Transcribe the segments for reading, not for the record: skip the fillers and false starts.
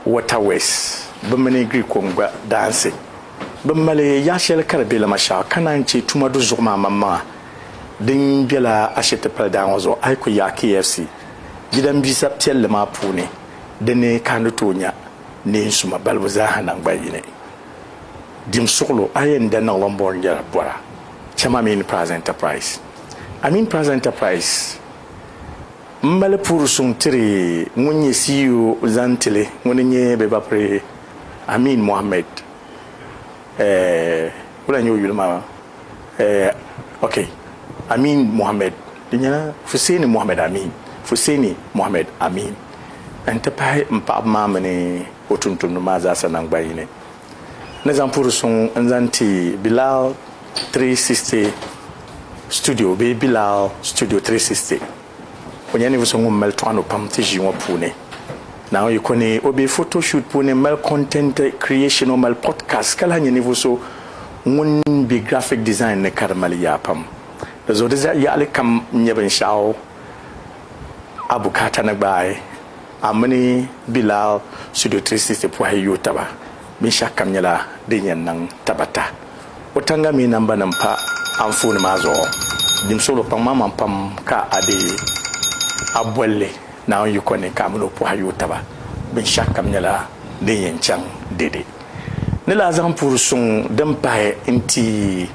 waterways bamani gri kongba dancing bamale ya shel karbela masha kananci tuma du zuma mamma din bela ashete palda wazo ai ku ya KFC gidan bisa telle ma pune dane kanu tonya ne suma balbuza hanan bayine dim soklo ayen dan lombor njara bora chama min Pras Enterprise Pras Enterprise mbale pour son tri ngunye siyo zantele ngunye be bapre Amin Mohammed wala nyo yulma okay Amin Mohammed dinya Fuseni Mohammed Amin anta pai mpa mamane otuntum no maza sanang bayine na zan pour son nzanti Bilal 360 studio be Bilal studio 360 onyane vusongo mal twano pamte jiwa pune na o yikone obe photo shoot pune mal content creation mal podcast kala nyane vuso ngun bi graphic design ne karmal ya pam da zo da ya alkam nyaban shawo abukata na bae amani Bilal studio 360 po hayo taba bin shakam nyala dinyan nan tabata otanga mi namba nampa amfuni mazo dim solo pam mama pam ka ade abwelle na on yukone kamulo po hayutaba bin shakam nyala de yenchang dede ne la zan pour son d'empaire inti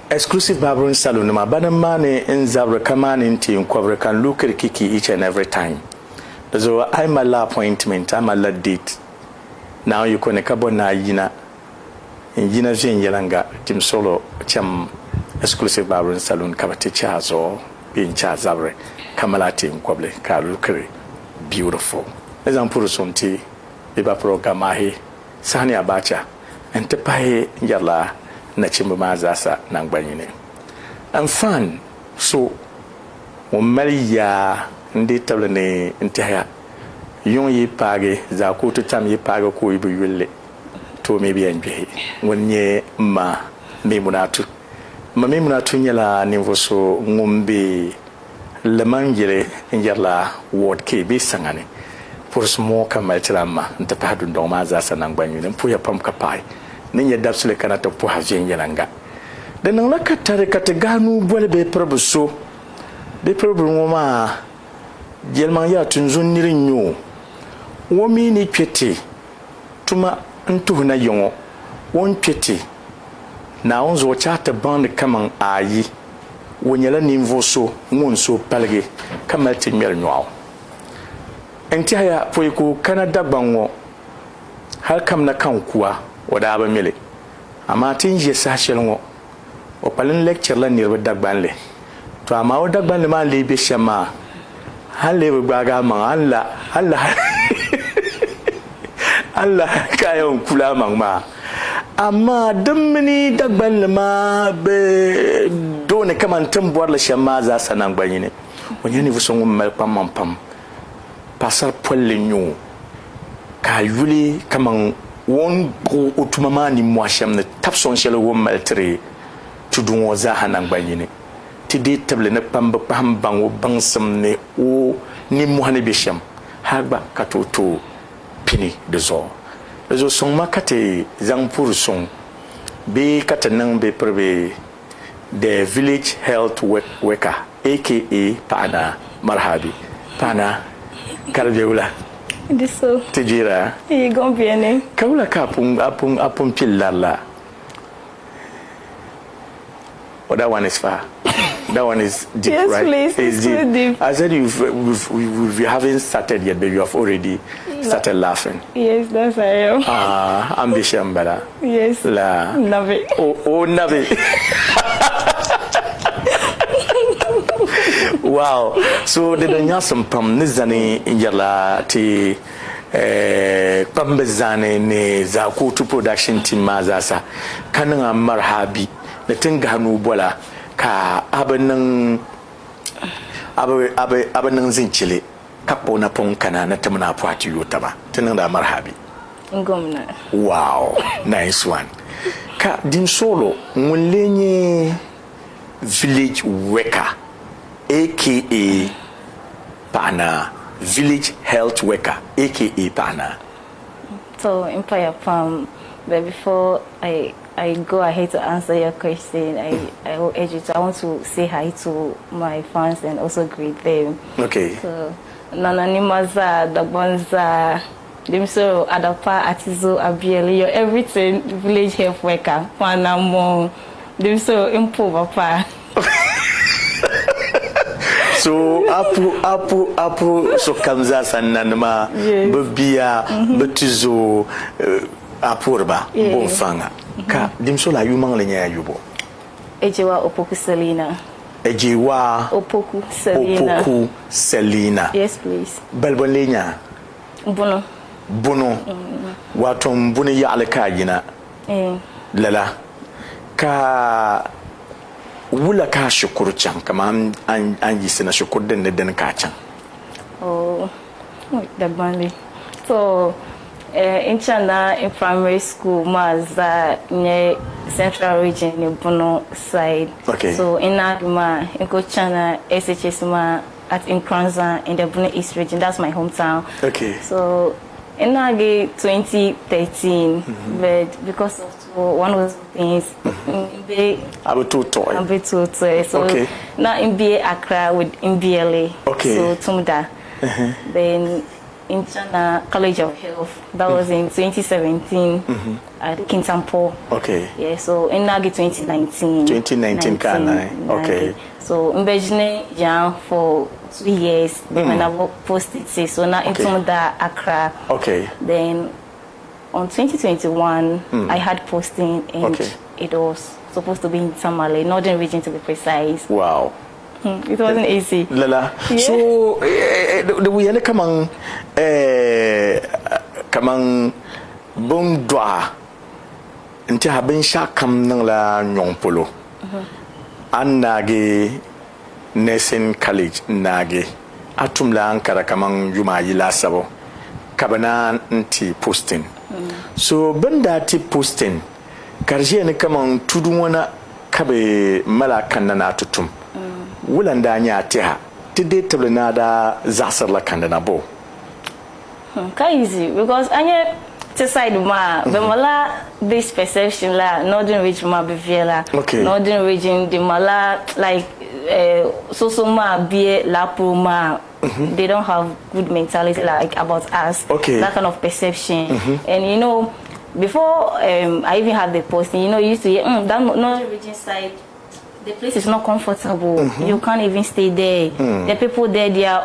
exclusive barbering salon ma banamane in zabra kamane inti nkwabre kan lukir kiki each and every time so I'm a la appointment I'm a la date now yukone kabona yina injina zenjelanga tim solo cham exclusive barbering salon kabati chazo bin chazabre kamalati nkwable ka lukiri beautiful ezan pour sonti eba program ahi sani abacha ente pae njala na chimba mazasa na ngbanyine am fan so o maria ndi table ne ntaya yon yi page Zaa Kootu tam yi page ko yibu yulle to me bien bi wonye ma memunatu nyala nivoso ngombe le mangere njala ward ke bi sangane pour smo kamal trama nta padu ndoma za sanang banyu ne puya pam kapai ninya dabsule kanata po havien yelanga dan la katare kataganu bole be probuso be probu ngoma jelman ya tunzun nirinyo womi ni twete tuma ntu na yongo won twete na onzo chata band kaman ayi wonyala nimvoso ngonso palge kamal timel nyaw enti haya poiku Canada bango har kam na kan kuwa wada ba mele amma tin je sa shelngo o palin lecture la nirba dagbanle to amma o dagbanle ma le be shama halle ba ga man Allah kayon kula man ma amma dammini dagbanle ma be done kaman tambuwar la shama za sanan gbanyine wonyani vusongo mal pam pasar polle nyu ka yuli kaman won otumama ni mwasham ne tapson shelo wo maltre tudun za hanan gbanyine ti de table na pamba pam bango bangsam ne o ni muhane bisham hagba katoto pini de zo son makate zang pour son be katanan be prebe the village health worker aka Pana marhabi Pana kalbeula diso tijira e gombiene kawla apun pillalla oh that one is far that one is deep. Yes, right please, it's too deep. I said we haven't started yet but you have already started laughing. Yes, that's I am. Ambition bala. Yes, la navi oh navi. Wow, so the nyasam pam nizani injala ti pambezane ne Zaa Kootu production team mazasa kanan marhabi da tinga hanu bola ka abanan zincile kapo na pon kana na tamna pwati yotaba tinan da marhabi ngomna. Wow, nice one. Ka dim solo ngulenye village worker aka Pag Naa village health worker, aka Pag Naa? So, Empire Farm, but before I go ahead to answer your question, I will urge you to, I want to say hi to my fans and also greet them. Okay. So, Nananimaza, Dabonza, Dimso, Adapa, Atizo, Abieli, your everything, village health worker, Panamo, Dimso, Impo, Papa. So apu so kamza sananma bebia betizo apurba bonfanga ka dimso la yumang lenya yubo Ejiwa Opoku Selina. Ejiwa Opoku Selina. Opoku Selina. Yes, please. Belbon lenya Bono watom buni ya alaka yina lala ka wula ka shukuru can kama an yi sina shukur den ka can. Oh, the bandi. So, in China, in primary school, Maza, near central region, in Bono side. Okay. So, in Agma, in China, SHS ma at Nkranza in the Bono East region. That's my hometown. Okay. So, in Nagi 2013, but because of one of the things, I'm too toy. So okay. Now in BA Accra with MBLA. Okay. So Tumda. Then in China College of Health. That was in 2017 at Kintampo. Okay. Yeah. So in Nagi 2019. 2019 Kana. Okay. So in Beijing, yeah, for 2 years when I posted. So now in Tumda Accra. Okay. Then on 2021, I had posting and it was supposed to be in Tamale, northern region to be precise. Wow. It wasn't easy. Lala. Yeah. So, the way you come boom dwa nti haben sha kam nang la nyongpolo. Annage nursing college nage atum la ankara kamang yuma yila sabo kabana nti posting. So banda ti posting karje ne kaman tudu wana kabe mala kanana tutum wulanda nya tiha tide tablana da zasar la kanana bo easy because anya to side ma be mala this perception la northern region ma be vela northern region the mala like so ma be la pro ma they don't have good mentality like about us. That kind of perception. And you know, before I even had the posting, you know, you used to hear that northern region side, the place is not comfortable. You can't even stay there. The people there, they are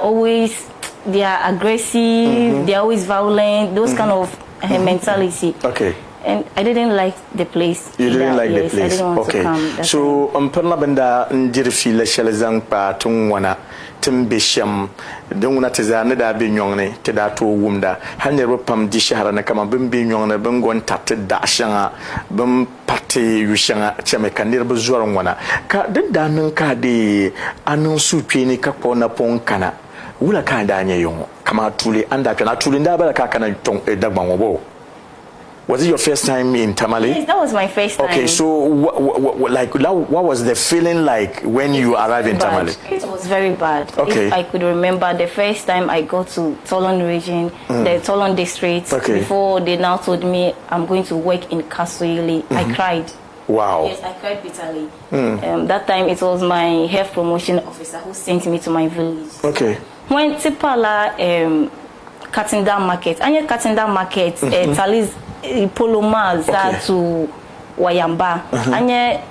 aggressive. They are always violent. Those kind of mentality. Okay. And I didn't like the place. You didn't like the place. I didn't want to come. So perna benda ndirfi la shelezang pa tungwana timbisham dunguna tezana da bi nyongne te da to wumda hanne pam di shahara na kama bimbi nyongne bengon tatte da shanga bim pate yushanga chame kanir bu zuwar wana ka dadda nan ka de anun su ni ka ko na pon kana wula ka da nya yongo kama tule anda kana tule nda bala ka kana tong dagban wobo. Was it your first time in Tamale? Yes, that was my first time. Okay, so what was the feeling like when you arrived in Tamale? It was very bad. Okay. If I could remember the first time I got to Tolon region, the Tolon district, before they now told me I'm going to work in Kasuili, I cried. Wow. Yes, I cried bitterly. That time it was my health promotion officer who sent me to my village. Okay. When Tipala cutting down market, and yet cutting down market, Talis Poloma Zaa to Wayamba, and yet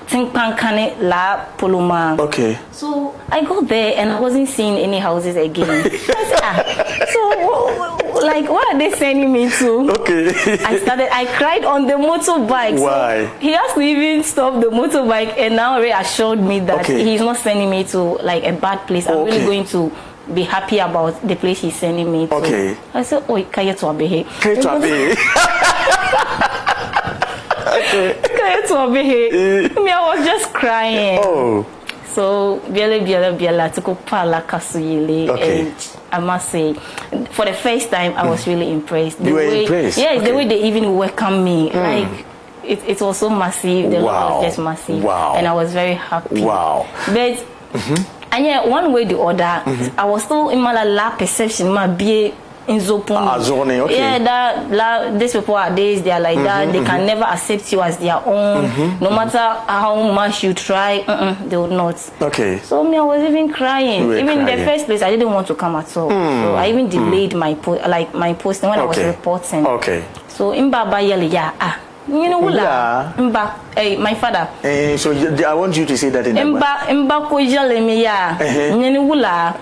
Tinkpankane La Poloma. Okay. So I got there and I wasn't seeing any houses again. I said, so like, what are they sending me to? Okay. I cried on the motorbike. Why? So he has to even stop the motorbike and now reassured me that he's not sending me to like a bad place. I'm really going to be happy about the place he's sending me to. Okay. I said, oh, kaya to abehe. Kaya to abehe. Kaya to abehe. Me, I was just crying. Oh. So, biela to go pala kasuyele. And I must say, for the first time, I was really impressed. You were impressed? Yes, the way they even welcomed me. Like, it was so massive. The love was just massive. Wow. And I was very happy. Wow. But And yeah, one way the other, I was still in my la perception, my be in Zopun. Zone, okay. Yeah, that these people are days they are like that. They can never accept you as their own. No matter how much you try, they would not. Okay. So me, I was even crying. Even crying. in the first place, I didn't want to come at all. So I even delayed my posting when I was reporting. Okay. So in Baba yelling, you know my father. So I want you to say that in Mba ko jale me ya. Nyene wula.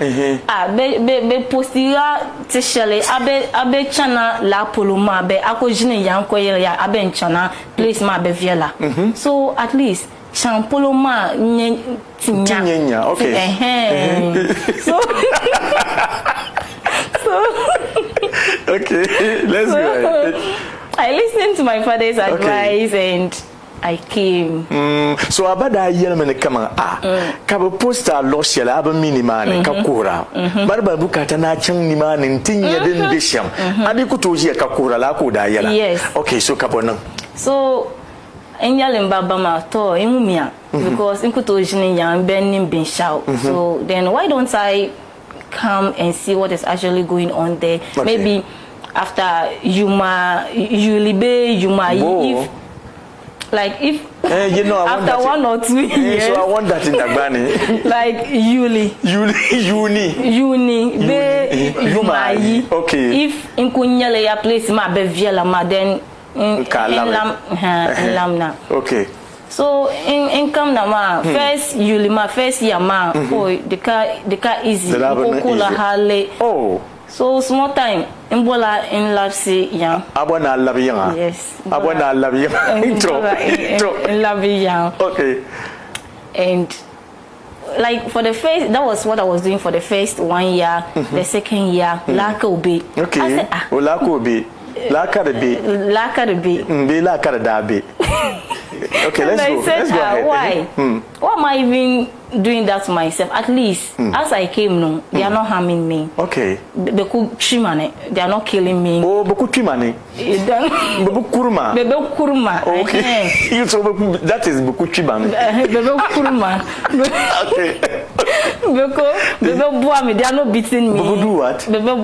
Be postira te shele abe chana la poloma be ako jine yanko ya abe nchana place ma be viela. So at least chan poloma tinya. Okay. So okay, let's go. I listened to my father's advice and I came. So abada yelmen kama kaba poster loss yela aba minimane kakura barba bukata na chan ni mane tinya den desham adi kutoji kakura la ko da yela. Yes. Okay, so kabonam. So enyale mbaba ma to emumia because inkutoji ni yan benin bin shout. So then why don't I come and see what is actually going on there? Okay. Maybe after Yuma, if you know, after 1 or 2 years. So I want that in Dagbani. Like Uni, Yuma. Okay. If in Kunyale ya place ma be viela ma then in Lamna. Okay. So in come na ma first Yulima first year ma the car easy. Kokula hale. Oh. So small time Mbola in Lapsi yang. Abona Labiyan. Yes. Abona Labiyan. In Labiyan. Okay. And like for the first, that was what I was doing for the first 1 year. The second year, Laka Obi. Okay. I said, Laka Obi. Laka the be. Laka the be. Be Laka the dabe. Okay, let's go. Said, let's go ahead. Why am I even doing that to myself? At least as I came, no, they are not harming me. Okay. They could chimane. They are not killing me. Oh, beku chimane. Beku kurma. Beku kurma. Okay. So that is beku chimane. Beku kurma. Okay. Beku buame. They are not beating me. Beku do what? Beku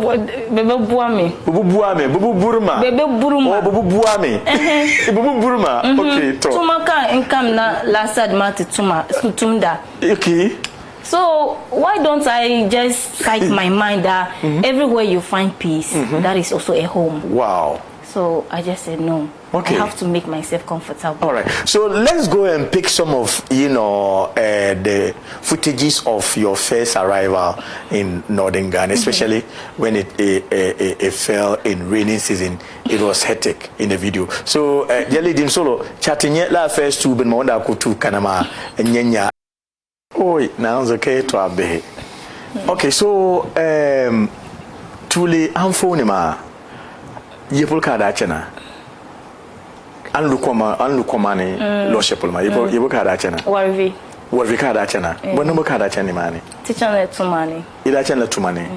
buame. Beku buame. Beku burma. Beku burma. Oh, beku buame. Beku burma. Okay. Tumaka income na last mati tumda. Okay. So why don't I just psych my mind that everywhere you find peace, that is also a home. Wow. So I just said no. Okay. I have to make myself comfortable. All right. So let's go and pick some of the footages of your first arrival in Northern Ghana, especially when it fell in rainy season. It was hectic in the video. So Jelly Dim Solo chatting yet la first two ben Zaa Kootu kanama nyenya. Oh, now it's okay to abe. Okay, so Tuli amfonima yepul kada chena. Anlukoma ni lo shepul ma yepul kada chena. Warvi kada chena. Bono kada chena mani. Tichana tumani. Ila chena tumani.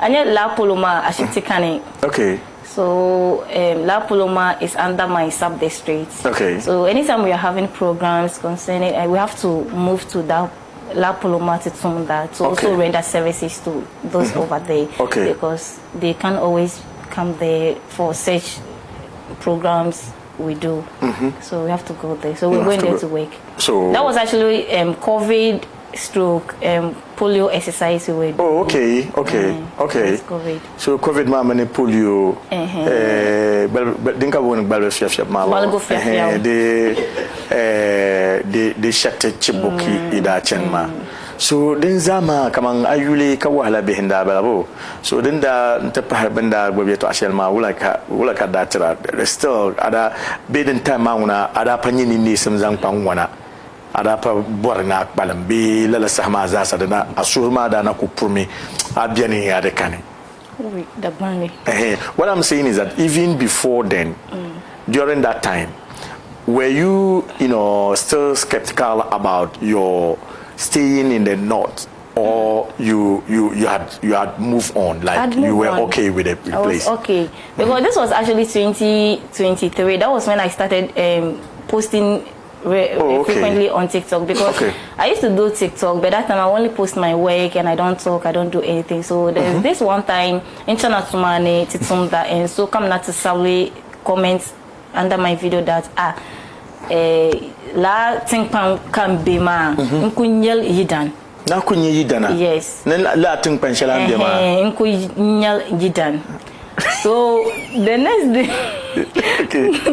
Anya la poloma ashitikani. Okay. So La Paloma is under my sub-district. Okay. So anytime we are having programs concerning, we have to move to that La Paloma to Tumda to also render services to those over there. Okay. Because they can't always come there for such programs we do. So we have to go there. So we went there to work. So that was actually COVID stroke polio exercise we do. Oh, okay. COVID. So COVID mama ne polio dinka won balbe fiafia mama de shatte chiboki ida chenma. So din zama kaman ayule ka wahala be hinda balabo. So din da nta benda gobe to ashelma wula ka datira still ada bedin time mauna ada panyini ni simzan pangwana ada pa borna balambe lala sahma za sadana asurma da na kupumi abiani ya de kane. What I'm saying is that even before then, during that time, were you still skeptical about your staying in the north, or you had moved on, like you were okay with the place? Okay, because this was actually 2023. That was when I started posting frequently on TikTok because I used to do TikTok, but that time I only post my work and I don't talk, I don't do anything. So there's this one time in China to money that, and so come not to Sally comments under my video that la think pan can be ma nkunyel yidan na kunye yidana yes la think pan shalam be ma nkunyel yidan. So the next day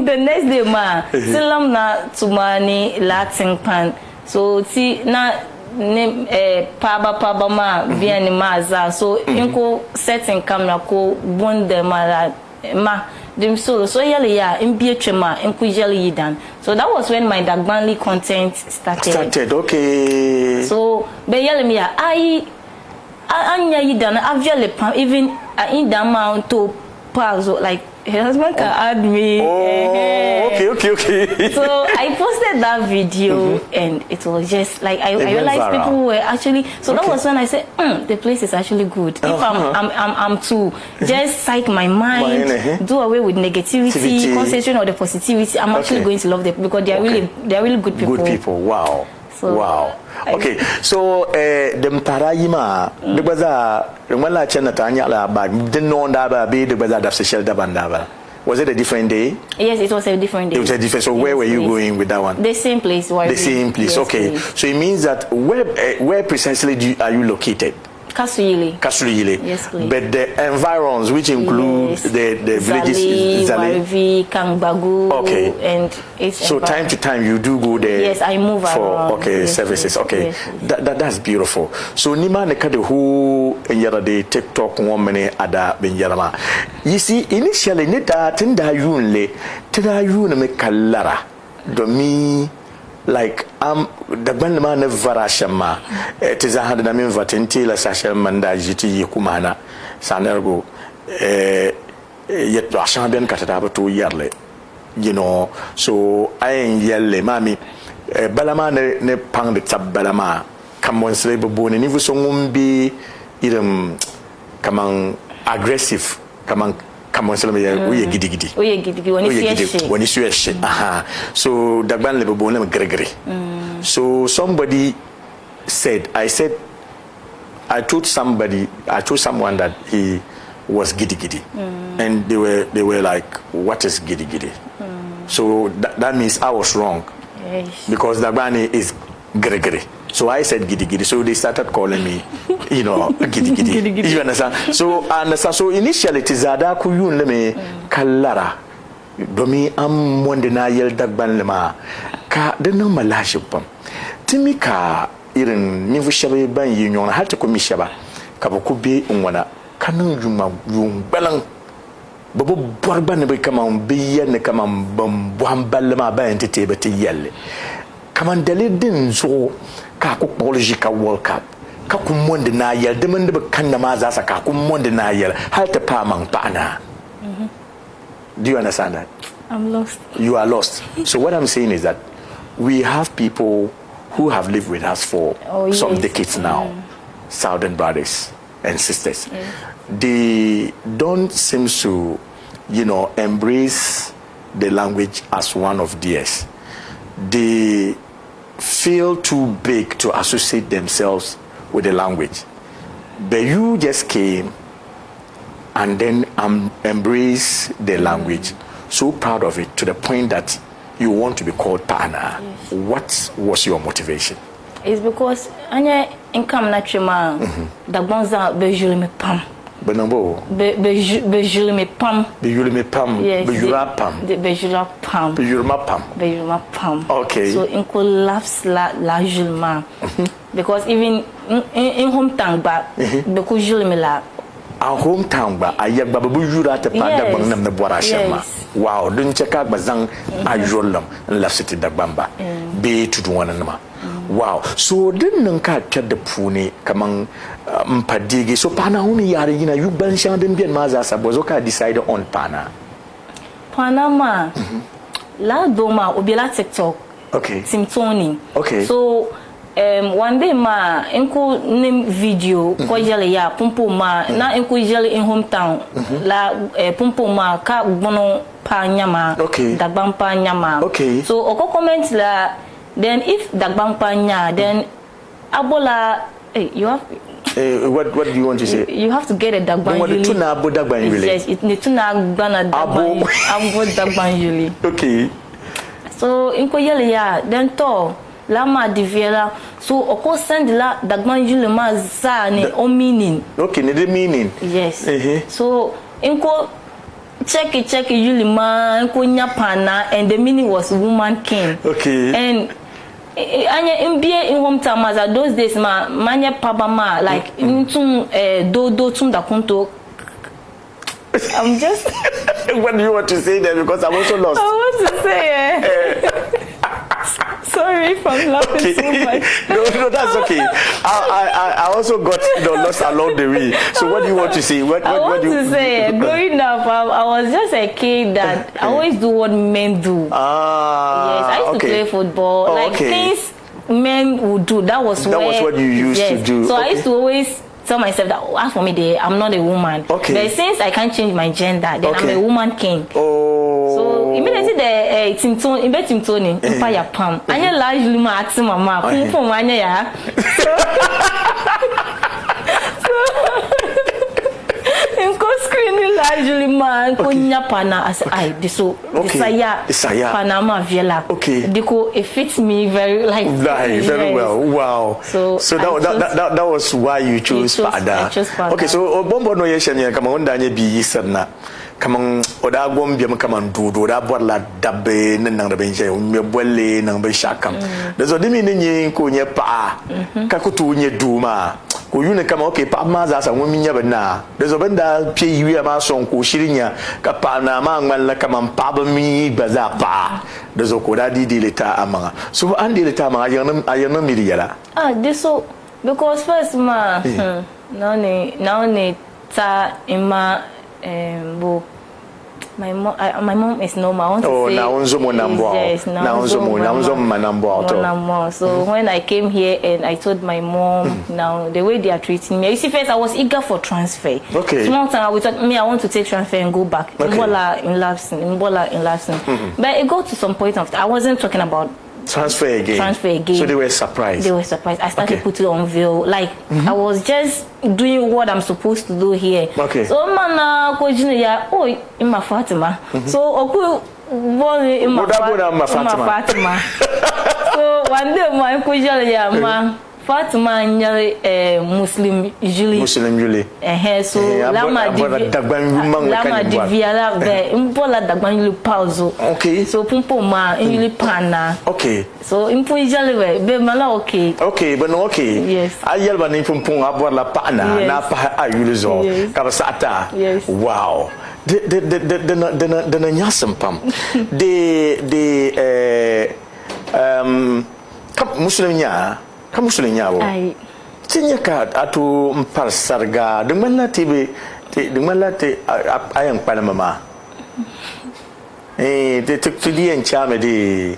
the next day ma silam na tumani la think pan so see na paba ma bien ma za so inko setting camera ko bonde ma them so yelly in Beachema in Kujali Yidan. So that was when my Dagbanli content started. Okay. So be yelling me I anya Yidan actually even in the amount to pause like her husband can add me. Okay. So I posted that video and it was just like I realized people were actually that was when I said the place is actually good. If I'm to just psych my mind, do away with negativity, concentrate on the positivity, I'm actually going to love them because they are really good people. Good people. Wow. So, wow. Okay. So them parayima the baza wala chana tanya la bag didn't know that be the baza that social dabandaba. Was it a different day? Yes, it was a different day. It was a different. So where were you going with that one? The same place. The same place. Yes, okay. Please. So it means that where precisely are you located? Kasuyile. Yes, please. But the environs, which include the villages, Zali, Kangbagu, okay. And so time to time you do go there. Yes, I move around. Yes, services. Okay, yes, that's beautiful. So Nima nekade who yara de TikTok woman ada benjarama. You see, initially neta tenda yun me kalara domi. Like the bandman ne varashama tiza handa na min vatenti la sasha manda jiti yikumana sanergo yet ashambian kataba to yerle you know so ayen yelle mami balama ne pang de tab balama kamon sebe boni nivu so ngumbi iram kamang aggressive kamang come on, we gidi when you shit. So Dagban lebe bonem Gregory. So somebody said, I told someone that he was gidi, and they were like, what is gidi? So that means I was wrong, because Dagban is Gregory. So I said gidi. So they started calling me, you know, gidi. You understand? So initially it is Zaa Kootu leme kalara. Domi am wandena yel Dagban lema ka deno malashipam. Timi ka irin nivu shabe ban yinyon hatta ko mishaba ka bokubi unwana kanun juma yung balang bobo borba ne be kama biye ne kama bambal ma ba entete bete yelle. Kaman dalidin so ka ko ka World Cup ka ku monde na yel de man de kan na ma za sa ka ku monde na yel hal ta pa man pa na. Do you understand that? I'm lost. You are lost. So what I'm saying is that we have people who have lived with us for some decades now, Southern brothers and sisters. They don't seem to, you know, embrace the language as one of theirs. They feel too big to associate themselves with the language. But you just came and then embrace the language, so proud of it to the point that you want to be called Pag Naa. Yes. What was your motivation? It's because anya income naturally Dagbanza bejule me pam. Benambo. Bejule me pam. Bejule me pam. Yes. Bejura pam. Bejura pam. Bejurma pam. Bejurma pam. Okay. So inko laughs la julma. Because even in hometown ba because julme la. Our hometown ba ayag babu jura te pa Dagbang nam na bora shema. Wow, dun cheka bazang ajolam laf city Dagbamba. Be to do one nama. Wow. So din nang ka the pune kamang mpadigi. So pana huni yari yina you ban shan den bien maza sa bozoka decide on pana. Panama. La doma obila TikTok. Okay. Simtoni. Okay. So one day ma enko name video ko jale ya pumpo ma na enko jale in hometown la pumpo ma ka gbono pa nyama okay. Dagbang pa nyama. Okay. So oko comment la Then if dagbang panya, then abola, you have. What do you want to say? You have to get a dagbang yuli. Yes, it needs to dagbang yuli. Okay. So in koyelia, then to lama diviela. So oko send la dagbang yuli ma za ne o meaning. Okay, ne the meaning. Yes. So inko check yuli ma inko nyapana, and the meaning was woman king. Okay. And anya mbie in hometown as those days ma manya papa ma like intum do tum da kunto. I'm just what do you want to say there, because I'm also lost? I want to say sorry if I'm laughing so much. No, that's okay. I also got lost along the way. So what do you want to say? What I want to say, growing up, I was just a kid that I always do what men do. Yes, I used to play football. Like things men would do. That was what you used to do. So I used to always tell myself that as for me, I'm not a woman. Okay. But since I can't change my gender, then I'm a woman king. Oh. So immediately the Timtoni, in Timtoni, Empire Pam. Anya largely ma ati mama, pum anya ya. Inko screen largely man ko nyapana as I so desire Panama Viela. Okay. Diko it fits me very very well. Wow. So that was why you chose Pada. Okay, so bombo no yeshanya kama onda nye bi sana. Kama oda gombi kama ndudu oda bwala dabe nang da benje me bwele nang be shakam. Dezo dimi nye ko nye pa. Kakutu nye duma. Ko yune kama okay pa maza sa ngomi nya bana. Dezo benda pie yiwe ma son ko shirinya ka pa na ma ngala kama pa ba mi baza pa. Dezo ko da di leta amanga. So andi leta ma ayana miriyala. Deso because first ma now ne ta ima bo my mom is normal. I want to say now so when I came here and I told my mom now the way they are treating me, you see, first I was eager for transfer. Okay. Small time I would thought I want to take transfer and go back. Okay. in Lapson. But it got to some point of I wasn't talking about transfer again. So they were surprised. I started putting on veil. Like I was just doing what I'm supposed to do here. Okay. So man ko ya in my Fatima. So oku born in my Fatima. So one day my ko ya ma Fatima nyare Muslim Julie. So lama divia be mbola dagban yuli pauzo. Okay. So pumpo ma yuli pana. Okay. So impo jale be mala okay. Okay, but no okay. Yes. Ayel ba ni pumpo abola pana na pa ayuli zo. Kabasata. Yes. Wow. The nyasem pam. Muslim nyawo. Tinya ka atu mpar sarga dumala tibe dumala te ayang pala mama. De tukudi en chame de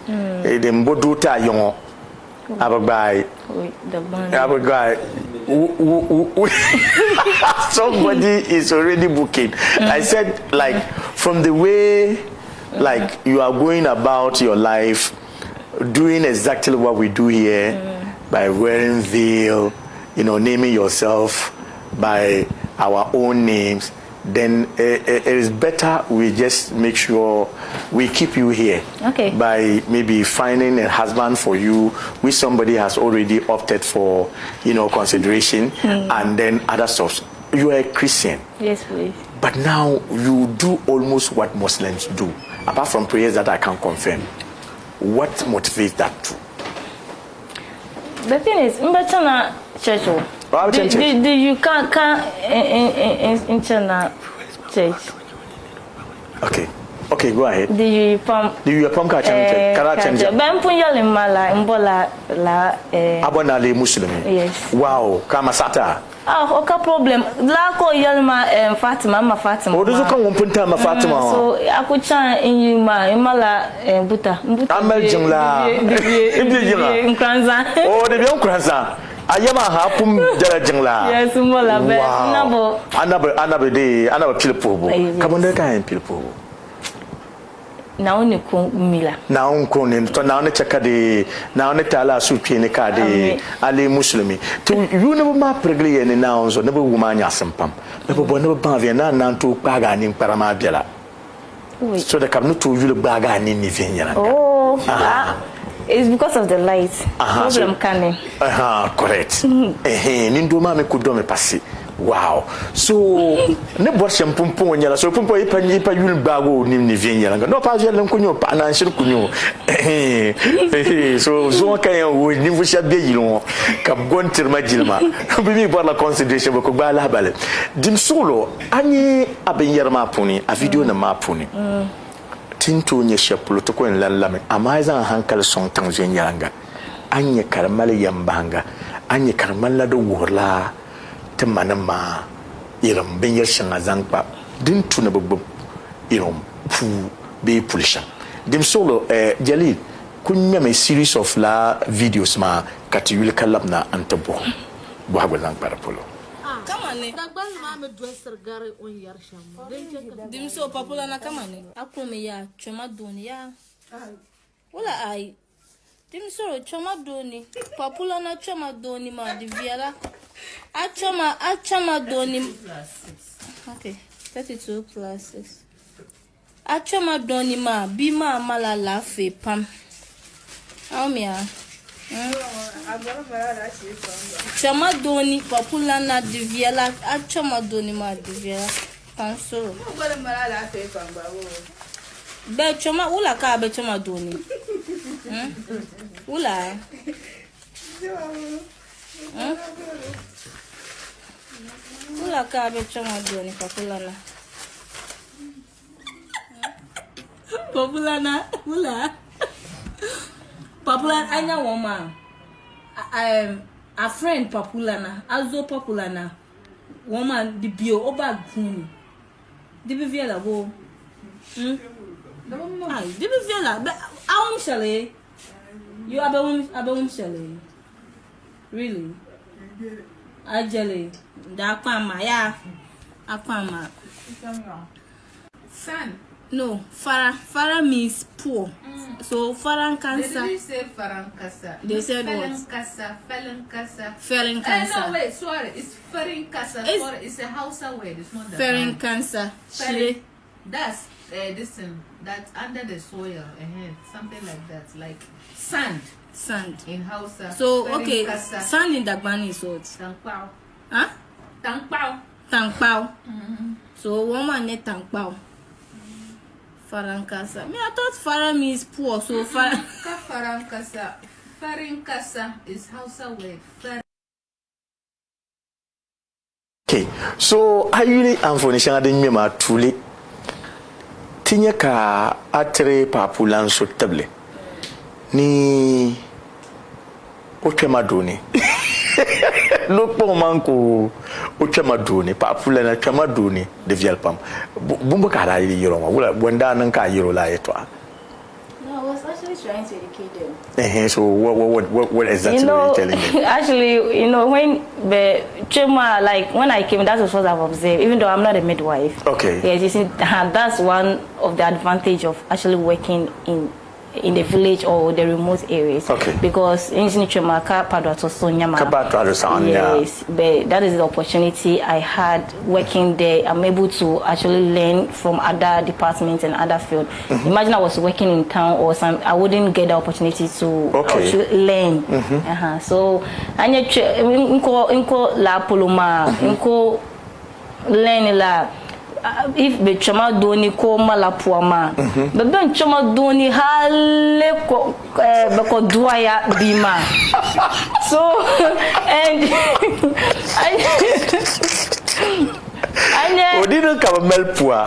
mboduta yongo. Abagbai. Somebody is already booking. I said like from the way like you are going about your life doing exactly what we do here. By wearing veil, naming yourself by our own names, then it is better we just make sure we keep you here. Okay. By maybe finding a husband for you, which somebody has already opted for, consideration, and then other stuff. You are a Christian. Yes, please. But now you do almost what Muslims do, apart from prayers that I can confirm. What motivates that too? The thing is, in China church, you can't in China church. Okay, go ahead. Do you pump church? Ben punyale mala imbola la abona le Muslim. Yes. Wow, kama sata. Okay, problem. La ko yalma Fatima. O dozo kan wonpunta ma Fatima. So akucha inyima imala buta. Amal jingla. Ibli jingla. Nkranza. Oh, de bien nkranza. Ayama hapum jara jingla. Yes, mbola be. Anabo pilpobo. Kabonde kan pilpobo. na oni ko mila na onko ne to na on cheka de na on tala su twe ne ka de ali muslimi to you ne ma pregle ne na onzo ne be wuma nya sempam ne bo ne ba via na to paga ni parama biela so the kam no to you le baga ni ni vienya oh it's because of the light problem coming correct ni ndo ma me kudo me passer. Wow. So, ne boire champon nyala so pompo ipa yul bago ni vienya no pas je l'en kunyo pa na nshir kunyo so zo kan wo ni fu shabe yilon ka gontir majilma bi boire la consideration ko ba la bale dim solo ani aben yerma puni a video na ma puni tinto nye shapulo to ko en lallame amma zan hankal son tan vienya anye karmal yambanga anye karmal la do worla manama iram benyar shanga zankpa din tuna babbu iram fu be pulisha dim solo jalil kunya me series of la videos ma katiyul kalabna antabo bo hago zankpa polo kamane dagbal ma me dresser gare on yar sham dim so papula na kamane akome ya choma dunia wala ai dim so choma doni papula na choma doni ma di viala Achama doni. Okay, 32 plus 6. Achama doni ma bima mala la fe pam. Aumia. Chama doni papula na diviela. Achama doni ma diviela. Tanso. Be chama ula ka be chama doni. Ula. Ula ka be chama doni papulana. Papulana, ula. Papulana anya woma. A friend papulana, azo papulana. Woman di bio oba guni. Di be viela go. Ai, di be viela. Awum shale. You abawum shale. Really? Ajali. Da kwama ya. Akwama. Son. No, Farah means poor. So Farah cancer. They didn't say Farah cancer. They said what? Felon cancer. Felon cancer. No, wait, sorry. It's Ferin cancer. It's a Hausa word. It's not the Ferin cancer. That's this thing that's under the soil. Something like that. Like sand. Sand. In Hausa. So, okay. Sand in Dagbani is what? Tangpao. Huh? Tangpao. Tangpao. So, woman need Tangpao. Farankasa. Me, I thought Farah means poor. So, Farankasa. Farinkasa is Hausa word. Okay. So, I really am for the ma tuli. Tinya ka atre papulan so table. Ni ochema doni lokpo manko ochema doni papula na chema doni de vielpam bumba kala yiro ma wala wanda nan ka yiro la yeto. No, I was actually trying to educate them. So what exactly are you telling me? Actually, when the chema, like when I came, that was what I've observed. Even though I'm not a midwife. Okay. Yes, you see, that's one of the advantage of actually working in the village or the remote areas. Okay. Because yes, but that is the opportunity I had working there. I'm able to actually learn from other departments and other fields. Imagine I was working in town or some, I wouldn't get the opportunity to actually learn. So inko la poloma, inko learn la. If be chama doni ko malapuama be ben chama doni hale ko be ko duaya bima so and o didn't come melpua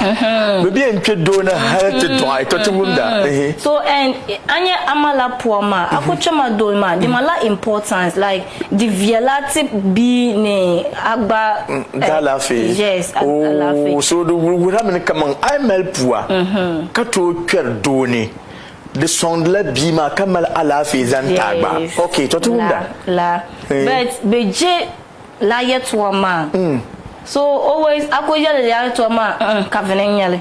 be entwe dona hale duaya to munda so and anya amala puama akochama dolma the mala importance like the violate be ne agba dalafe yes alafe so do we have come I melpua kato twer doni the sound la bima kamal alafe zantagba okay to munda la but beje la yetwama so always akoya le ya to ma kavenenyale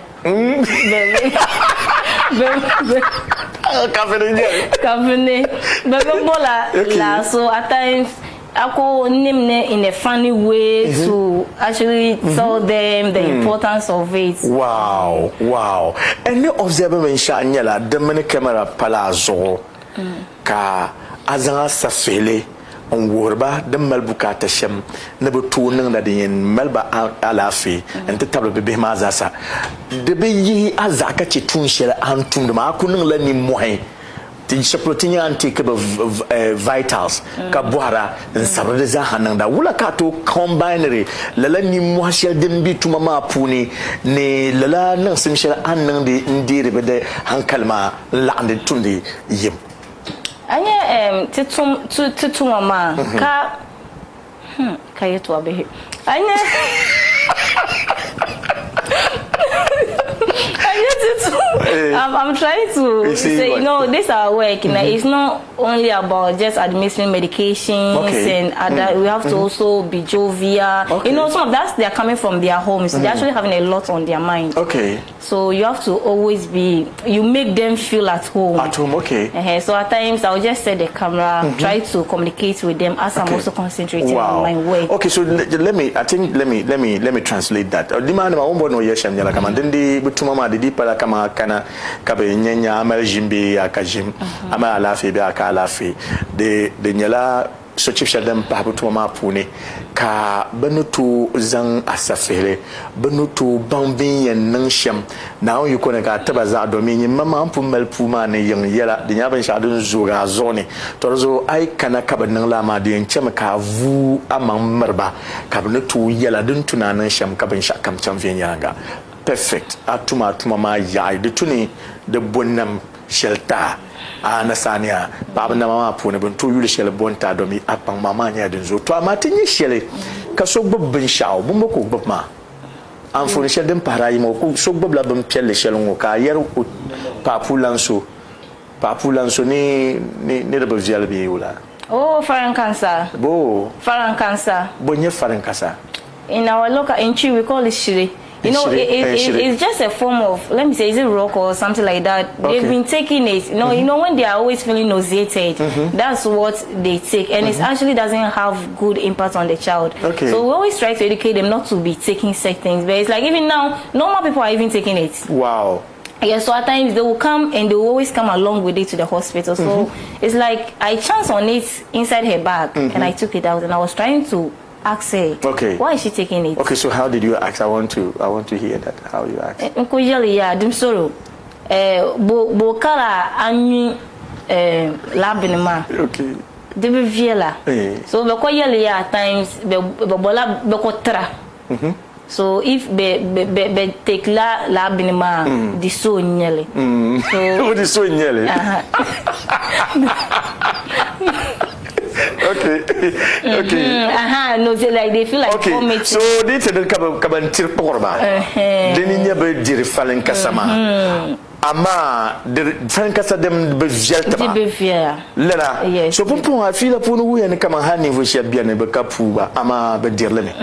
Kafene. La so at times I call name in a funny way to actually tell them the importance of it. Wow, wow. And the observation nyala the many camera palazzo ka azanga safele on worba the melbuka tashem nebutu nang da din melba alafi and the table be mazasa de be yi azaka ci tun shela antum ma kunun la ni mohe tin shaprotinya antique vitals ka boara nsabre za hananda wula ka to combinary lala ni mwashel dembi tuma ma puni ne lala nan simshel annan de ndire be de hankalma lande tundi yim anya titum mama ka kayeto abehe anya I'm trying to say, you know, this our work. You know, it's not only about just administering medications and other. We have to also be jovial. You know, some of that they're coming from their homes. So they're actually having a lot on their mind. So you have to always be. You make them feel at home. At home, So at times I'll just set the camera, try to communicate with them as I'm also concentrating on my work. Okay, so let me translate that. The man ma umbo no yesha nyala kama ndindi butuma ma didi pala kama kana kabe nyanya amal jimbi akajim ama alafi be aka alafi de nyala so chief shadam pa butuma ma pune ka banutu zang asafere banutu bambin yen nansham now you kona ka tabaza domini mama pumal puma ne yang yela de nyaba shadun zuga zone tozo ai kana kaba nan lama de ncem ka vu amam marba ka banutu yela dun tunanan sham ka ban shakam cham vien yanga perfect atuma ma ya de tuni de bonnam shelta ana sania baba na mama pone bon to yule shele bonta domi apang mama nya den zo to amati ni shele ka so gbob bin shaw bu mboko gbob ma an fo shele dem para yi mo ko so gbob la bam pelle shele ngo ka yer ko papulanso ni de bavjal bi wala foreign cancer foreign cancer bonye foreign cancer in our local entry we call it shire. You know, it's just a form of, let me say, is it rock or something like that? They've been taking it. You know, when they are always feeling nauseated, that's what they take. And it actually doesn't have good impact on the child. So we always try to educate them not to be taking certain things. But it's like even now, normal people are even taking it. Wow. Yeah, so at times they will come and they will always come along with it to the hospital. So it's like I chanced on it inside her bag and I took it out and I was trying to ask her, why is she taking it? Okay, so how did you ask? I want to hear that. How you ask? Dimsoro, bokala anyi labinima. Okay. Debe viela. So beko yele at times bola beko tra. So if be take labinima di so nyele. So di so nyele. Okay. No, like they feel like vomiting. So they tell them kaban tirporba. Then you be dirifalen kasama. Ama dirifalen kasa dem be jeltaba. Be via. Lela. So pompon a fila pour nous y kama hani voshia bien be kapuba ama be dirleme.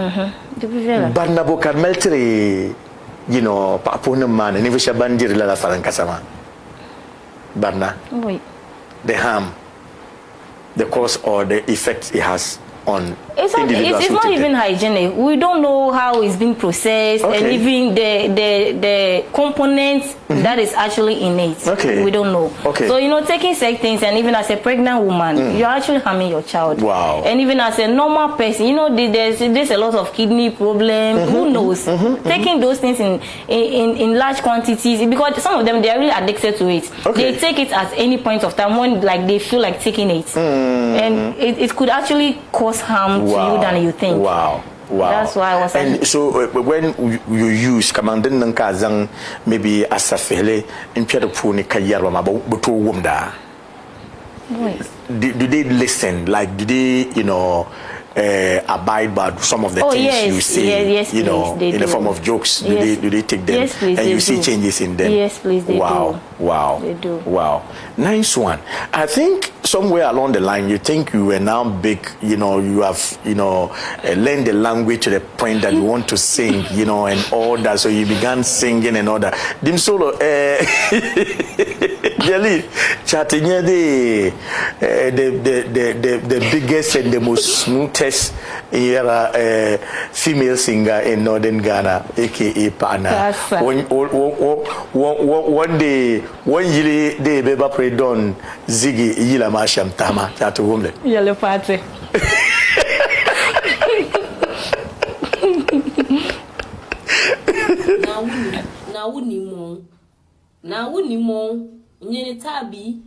De via. Barna bo meltre, you know, pa pona man ni voshia bandir la falan kasama. Barna. Oui. The harm, the cause or the effect it has on it's not even hygienic. We don't know how it's being processed and even the components that is actually in it. We don't know. So you know, taking certain things, and even as a pregnant woman, you're actually harming your child. Wow. And even as a normal person, you know, there's a lot of kidney problems. Who knows? Taking those things in large quantities, because some of them they are really addicted to it. They take it at any point of time when like they feel like taking it, and it could actually cause harm to you than you think. Wow. That's why I was. And so when you use commanding Nankazang maybe as a fele in Piedopuni Kayarama Butu Wumda. Do they listen? Like do they, you know, abide by some of the things you say, yes, you know, please, in the form of jokes? Do they take them? Yes, please, and you do. see changes in them? Yes, please, they do. Wow. They do. Wow. Nice one. I think somewhere along the line, you think you were now big, you know, you have, you know, learned the language to the point that you want to sing, you know, and all that. So you began singing and all that. Dim solo, Jelly, chatting the biggest and the most smoothest female singer in northern Ghana, aka Pag Naa. One day, one year they beba predon Ziggy yila masham tama chatu wumle. Yellow party. Na wuni mo nyene tabi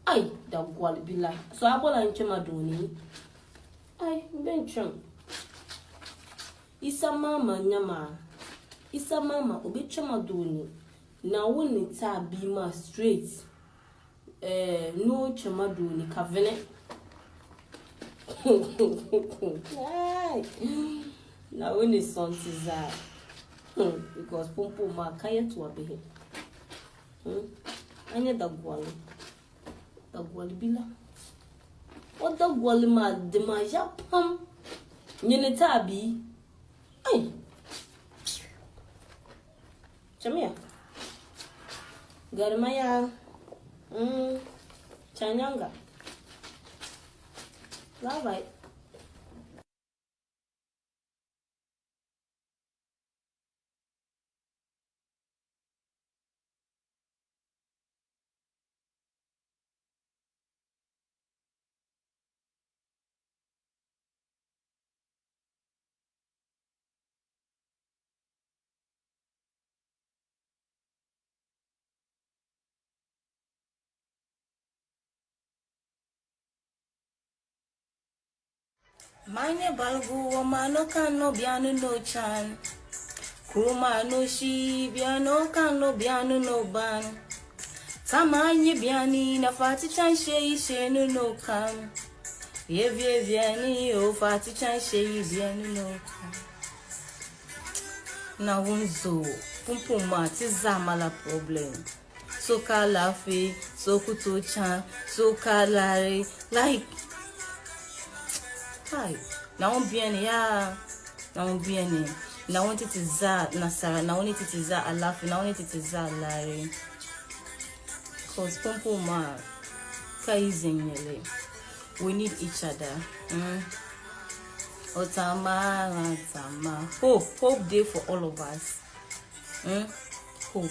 ai da gwalbila so abola nchema doni ai bencham isa mama obechama doni na wuni tabi ma straight no chama doni kavene ai na wuni sontiza because pompo ma kaya to abehe anya da gwali bila o da gwali ma de ma japam nyene tabi ai chamia garmaya chanyanga bye. Mine balgu wamano kan no bianu no chan. Kuma no shi biano kan no bianu no ban. Tamanye biani na fati chan she no kam. Ye biani o fati chan she bianu no kam. Na wunzo pumpuma tiza mala problem. So ka lafi, so kuto chan, so ka lare, like hi. Now I'm being now want it is that Nasara, now want it is that I laugh, now want it is that Larry. Cause Pompo ma kaizing we need each other. Otama. Hope day for all of us. Hope.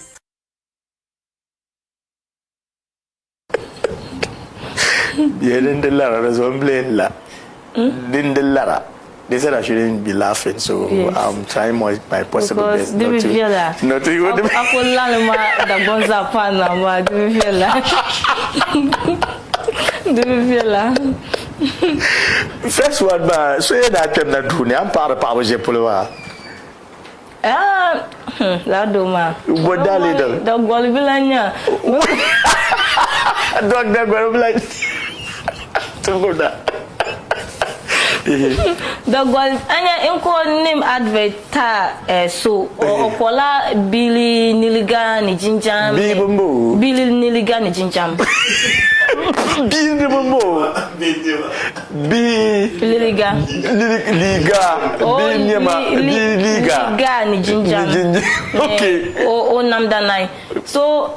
They said I shouldn't be laughing, so yes. I'm trying my possible best not to. Not to. First one, but so that time that do I'm part of Power Jepulwa. Ladoma. What that little? Dog Golibilanya. Dog that Golibilanya. To go that. The goal anya inko name advert so okola Billy Niliga ni jinjam Billy Niliga ni jinjam Liga ni jinjam okay o namda nai so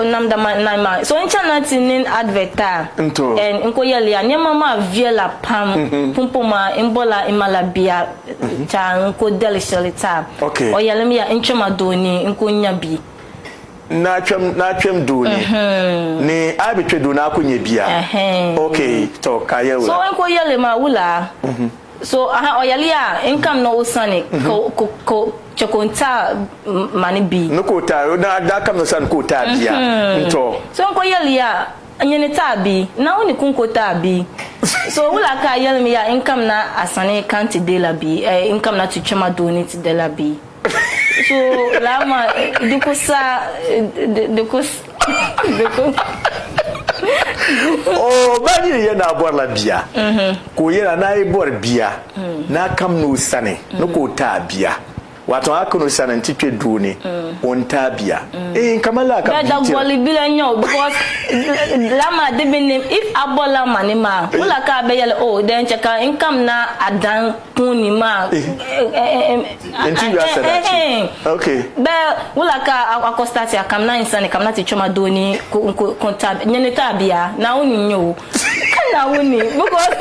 namda nai so in chana tinin advert and inko yali anya mama viela pam pumpoma imbola imala bia cha inko delishalita o yali mi ya inchoma doni inko nyabi na twem doni ni abitwe doni akonye bia okay to kaya so inko yali ma wula so o yali ya income no usani ko chokonta mani bi no kota na da kam no san kota bia nto so inko yali ya anyene tabi na woni kunko tabi so wula ka yali mi ya income na asane kanti de la bi income na tuchama donate de la bi so lama dukosa Oh, bani ye na borla bia. Ko ye na e bor bia. Na kam no sane. No ko ta bia. Wato akono sane ntitwe duni. On ta bia. Kamala ka bia. Da gwali bila nyo because lama de benim if abola mani ma. Ula ka be yele oh then cheka income na adan kuni ma. Until you said that. Okay. Be ula ka akostati akam na insane kam na ti choma doni ko tab nyene tabia na uni nyo. Kana uni because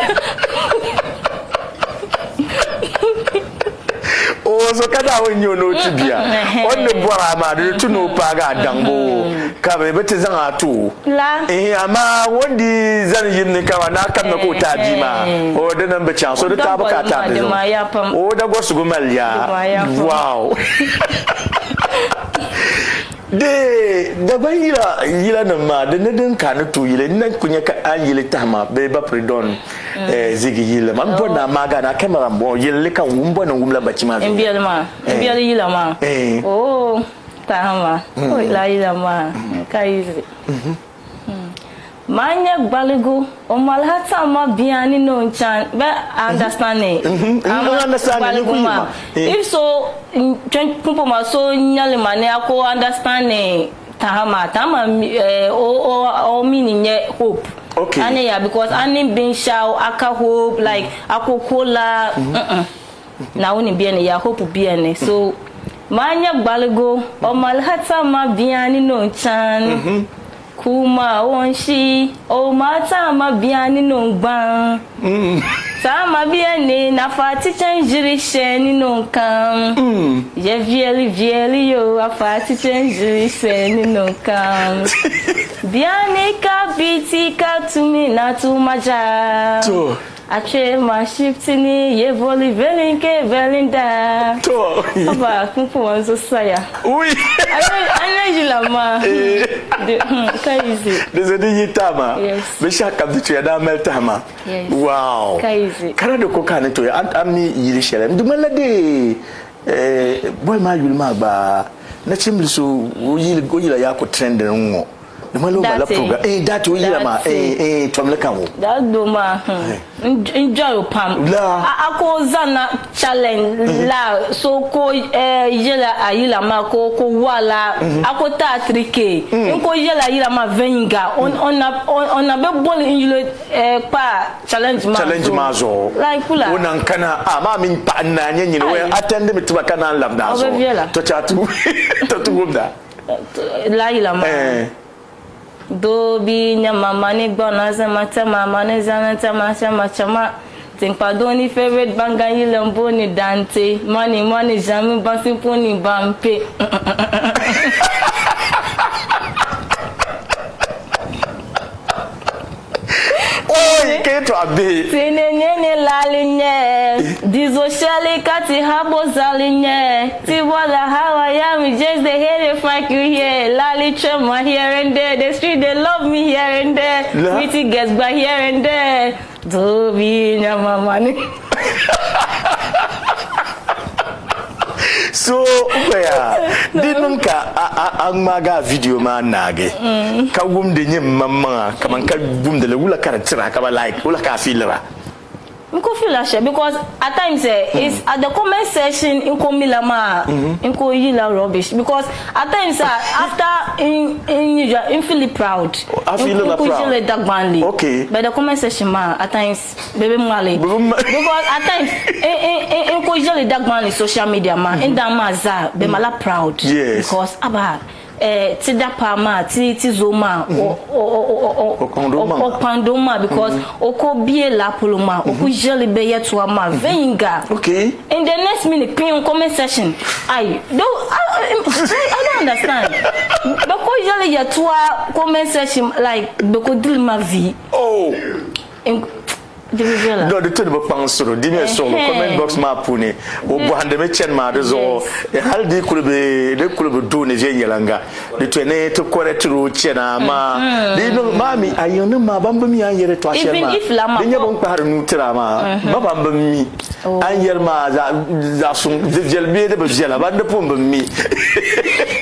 oh, so kada wonyo no tibia. On the bora ma de tu no paga dambo. Ka be bete zan atu. La. Ama wondi zan yin ne ka na kam na ko tabi ma. O de nan be chan so de tabu ka tabi. O da go su gumal ya. Wow. Da ba yila na ma de ne den ka no to yile nan kunya ka an yile tama be ba predon zigi yile man bo na maga na camera bo yile kan wumbo na wumla bachima enbiya yila ma oh tama oh la yila ma kaizi manya gbaligo o malhata ma biani no chan be understand it if so people ma so nyale mane ako understand tama o meaning hope. Okay. Ane ya because ane being show aka hope like ako kola na uni biene ya hope biene so manya gbaligo o malhata ma biani no chan kuma wonshi o mata ma biani no gban sama biani na fati chanjiri sheni no kam je vieli yo afati chanjiri sheni no kam biani ka biti ka tumi na tumaja to ache ma shiftini ye voli velinke velinda to aba kumpu wanzo saya oui ana jilama de kaizi de yitama be shaka bitu ya da meltama wow kaizi kana de ko kana to amni yiri shere ndumala de boy ma yulma ba na chimliso yila ya ko trend ngo ndumala ba la program that we yila ma tomle kanwo that do ma enjoy pam ako zana challenge la so ko yela ayila ma ko wala ako ta 3k ko yela ayila ma venga on a be bol in pa challenge ma zo like kula onan kana ma min pa na nyenyi we attend me tuba kana labda zo to chatu to tugumda la ayila ma do bi nya mama ni gbona za mata mama ni zanata ma chama think padoni favorite banga yilembo ni dante money jami bansi poni bampe oi ke to abi tinenene lalinye dizo shali kati habo zalinye ti wala how I am just they hate if I you here lali chema here and there the street they love me here and there pretty gets by here and there do be nyama mani so where dinun ka an maga video ma nage ka gum de nyem mamma kaman ka gum de wula karatira ka ba like wula ka filra Nko feel ashamed because at times it's at the comment section in komilama in ko yila rubbish because at times after in feel proud I feel proud okay but the comment section ma at times baby mwale because at times in ko yila dagmanli social media ma in that ma za be mala proud yes. Because aba ti dapa ma ti zoma o pandoma because oko bie la poloma oko jeli be yeto ma venga okay in the next minute pin comment section I don't understand because jeli yeto comment section like beko dil ma vie oh no the two of pansoro dime so comment box ma puni o bo hande me chen ma de zo haldi kulube do ne je yelanga de to ne to correct ro chena ma de no mami ayonu ma bamba mi an yere to ashe ma de nyabon kpar nu tira ma bamba mi an yerma za sun jelbe da bjela ba da pom mi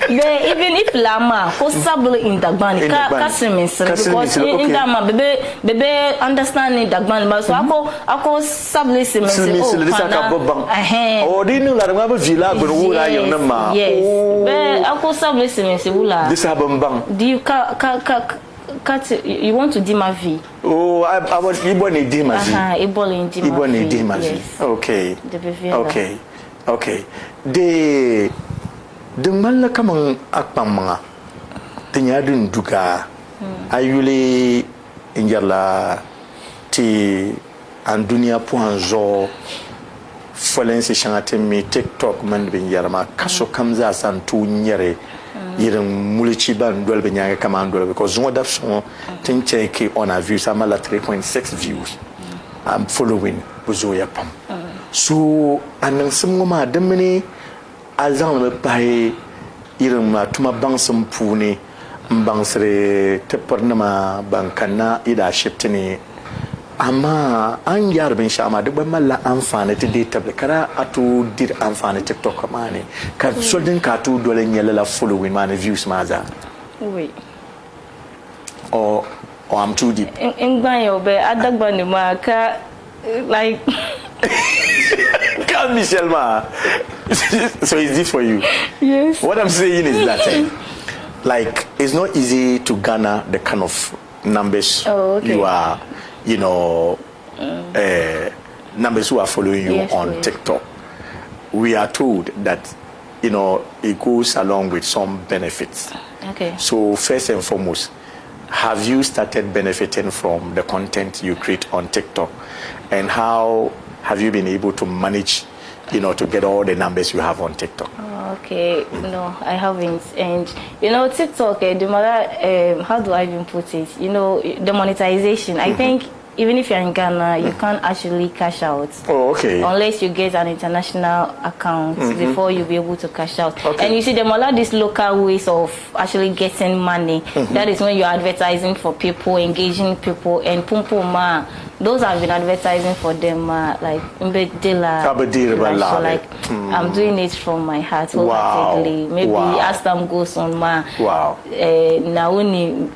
even if lama ko sable in dagban ka semis because in dama bebe understanding dagban ba so ako sable semis o dinu la ma ba vila gbo wura yo na ma be ako sable semis wula this abambang di you want to dim a V? Oh, I want Ibo ni dim a V. Ibo ni dim a V. Okay. Okay. The mala kamang akpamanga. Tinyadun duga. Ayuli injala ti andunia puanzo folensi shangate mi TikTok man bin yarma kaso kamza santu nyere. Yirin mulichi ban dwell benyanga kamandwell because zone that song tin check on a views amala 3.6 views. I'm following buzoya pam. So anang simgoma demini azan me pai yirin ma tuma bangsam puni mbangsre tepornama bankana ida shiptini ama an yar bin shama duk ban malla amfani ta data kara atu dir amfani TikTok mane ka soldin ka tu dole nyela la following mane views maza oui or I'm too deep in ban yo be adagba ni ma ka like Come Michelle ma so it's this for you. Yes, what I'm saying is that like it's not easy to garner the kind of numbers you are numbers who are following you on TikTok. We are told that, it goes along with some benefits. Okay. So first and foremost, have you started benefiting from the content you create on TikTok? And how have you been able to manage, to get all the numbers you have on TikTok? Okay, no, I haven't. And TikTok, how do I even put it? The monetization. I think even if you're in Ghana, you can't actually cash out. Oh, okay. Unless you get an international account before you'll be able to cash out. Okay. And you see, there are these local ways of actually getting money. That is when you're advertising for people, engaging people, and Pumpuma. Those have been advertising for them, like Mbedila. So like, I'm doing it from my heart wholeheartedly. Maybe as time goes on, Nauni,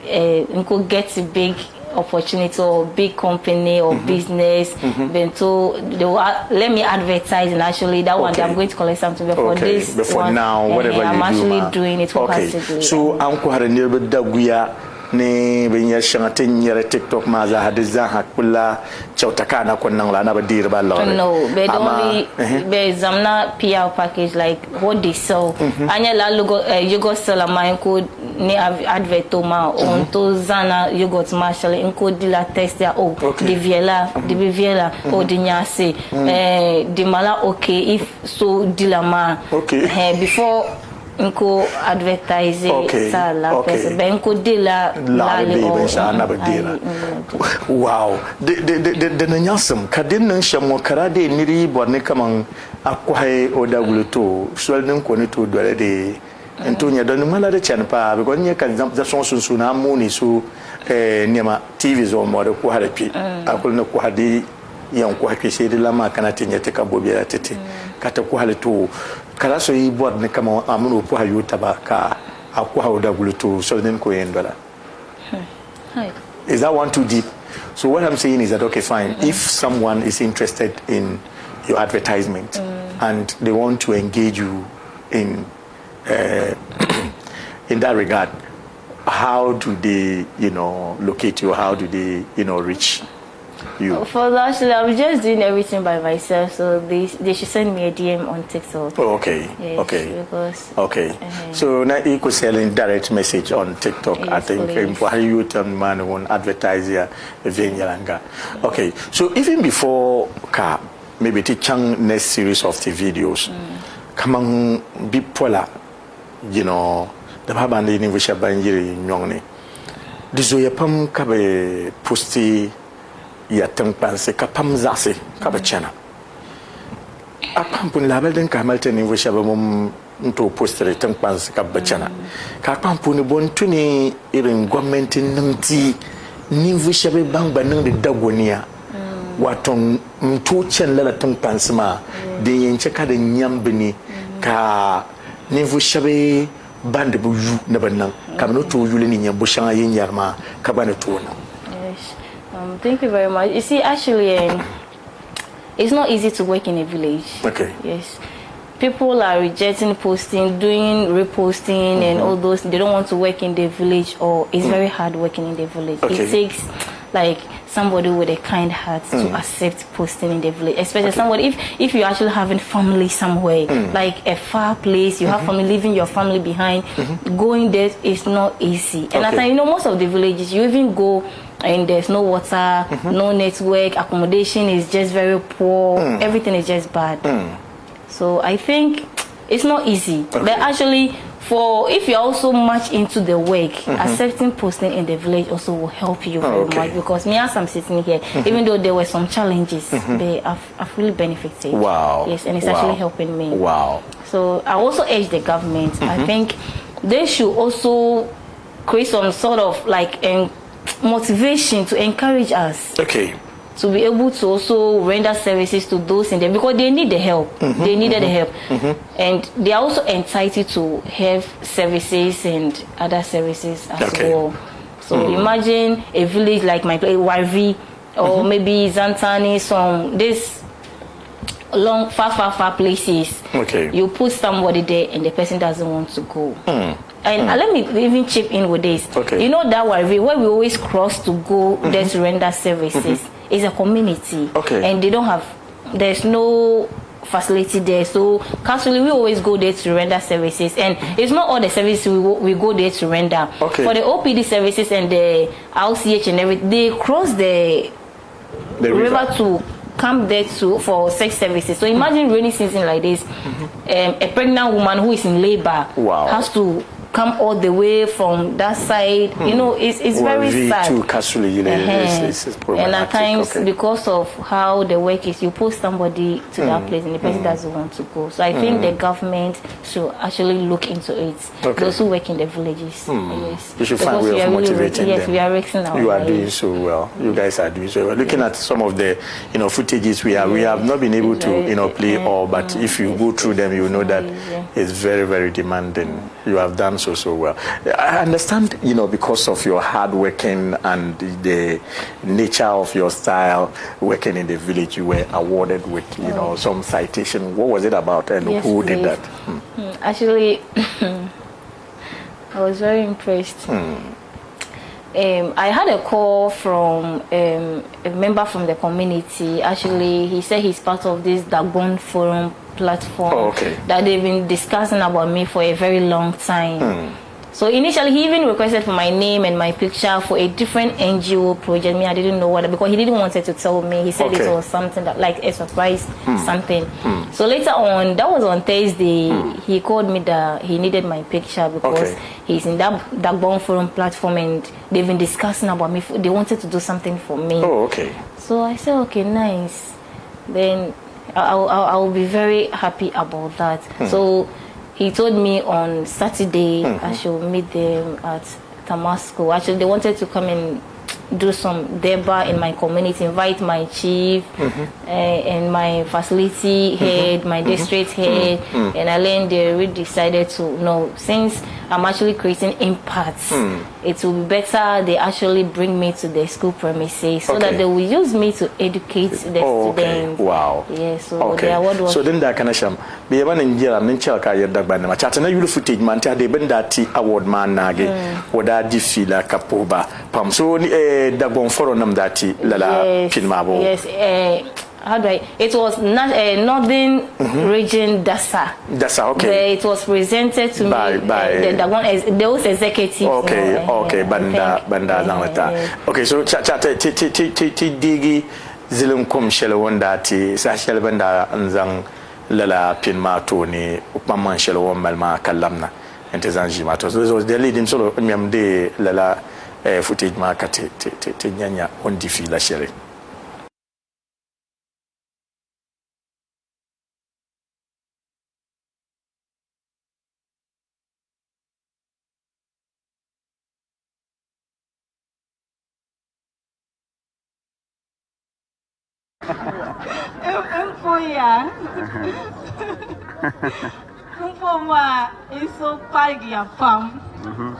Nko gets a big opportunity or big company or business, then they will let me advertise, and actually that one I'm going to collect something before this. Before one, now, whatever I'm actually doing it wholeheartedly. So Uncle had a near Daguya. Ne binya shangate nyere TikTok maza hadiza hakula chautakana kwa nangla na badir ba lore. No, but only be zamna PR package like what they sell. Anya la logo yogurt seller ma inko ne adverto ma on to zana yogurt marshal inko dila test ya di viela o di nyase di mala if so dila ma before Nko advertise la person benko dila wow the nyasam kadin nan shamo karade niri borne kaman akwai odaguluto swelden ko ni to dole de entonya don mala de chanpa because nya kan za son sunsuna muni su nema TV zo mo de ko harapi akul na ko hadi yan ko hakki sai dila ma kana tinya te ka bobiya tete kata ko halato kala so yi board ne kama amuno po hayo tabaka akwa hoda guluto so then ko yendola is that one too deep? So what I'm saying is that okay, fine, if someone is interested in your advertisement and they want to engage you in in that regard, how do they locate you? How do they reach you? For that, actually, I'm just doing everything by myself, so they should send me a DM on TikTok. Oh, okay. Yes, okay. Because, So now you could send a direct message on TikTok. Yes, I think for you turn man on advertiser Venyalanga. Okay. So even before maybe teaching next series of the videos, come on, be polar, the Babandi in which I banjiri nyongni. Dizoyapam kabe posti ya tangpanse kapam zase kaba chana apampun label den kamalta ni wo shaba mum nto postere tangpanse kaba chana ka pampun bon tuni irin gwamnati nanti ni wo shaba bangba nan da dagonia waton mto chen la tung pansma de yen cheka de nyambini ka nivu shabe bande bu yu na bannan kam no to yu le ni nyambo shanga yen yarma ka bana to na. Yes. Thank you very much. You see, actually, it's not easy to work in a village. Okay. Yes. People are rejecting posting, doing reposting, and all those. They don't want to work in the village, or it's very hard working in the village. Okay. It takes like somebody with a kind heart to accept posting in the village, especially somebody if you're actually having family somewhere, like a far place, you have family, leaving your family behind, going there is not easy. And at times, most of the villages, you even go and there's no water, no network, accommodation is just very poor, everything is just bad. So I think it's not easy, but actually, if you're also much into the work, accepting posting in the village also will help you very much, because me as I'm sitting here, even though there were some challenges, I've really benefited. Wow. Yes, and it's actually helping me. Wow. So I also urge the government, I think they should also create some sort of like motivation to encourage us. Okay. To be able to also render services to those in there, because they need the help. They needed the help. And they are also entitled to have services and other services as well. So imagine a village like my place, Warvi, or maybe Zantani, some this long, far places. Okay. You put somebody there and the person doesn't want to go. And let me even chip in with this. Okay. You know that Warvi, where we always cross to go there to render services, is a community. Okay. And they don't have, there's no facility there. So casually we always go there to render services. And it's not all the services we go there to render. Okay. For the OPD services and the RCH and everything, they cross the river to come there for sex services. So imagine rainy season like this, a pregnant woman who is in labor has to come all the way from that side. You know, it's very sad. And at times, because of how the work is, you post somebody to that place and the person doesn't want to go. So I think the government should actually look into it. Those who work in the villages. Yes. You should find a way of motivating them. Yes, we are working our You are doing so well. You guys are doing so well. Looking at some of the footages we have not been able to play all, but if you go through them, you know that it's very, very demanding. You have done so well. I understand, because of your hard working and the nature of your style working in the village, you were awarded with, some citation. What was it about, and who did that? Actually, I was very impressed. I had a call from a member from the community. Actually, he said he's part of this Dagbon Forum platform that they've been discussing about me for a very long time. So initially, he even requested for my name and my picture for a different NGO project. I didn't know what, because he didn't want to tell me. He said it was something that, like a surprise, something. So later on, that was on Thursday, he called me that he needed my picture because he's in that Dagbon Forum platform and they've been discussing about me. They wanted to do something for me. So I said, okay, nice. Then I'll be very happy about that. So he told me on Saturday I should meet them at Tamasco. Actually, they wanted to come and do some deba in my community, invite my chief and my facility head, my district head, and I learned they really decided to, since I'm actually creating impacts, it will be better they actually bring me to the school premises so that they will use me to educate the students. Wow. Yeah, so the award was... So then that can sham. Be able to get a mental career Dagbana. My chat, you footage man, they been that award man nage, or that defila kapoba. Pam so Dagbon Forum that lala pinmabo. Yes, how do I? It was not Northern Region Dasa. Dasa, okay. It was presented to me by the Dagbon, those executives. Banda Langata. Okay, so digi zilum kum shele wanda ti sa shele banda anzang lala pinma to ni upman shele won malma kallamna entezanji mato. So the leading solo nyamde lala footage market te nyanya on difi la shele.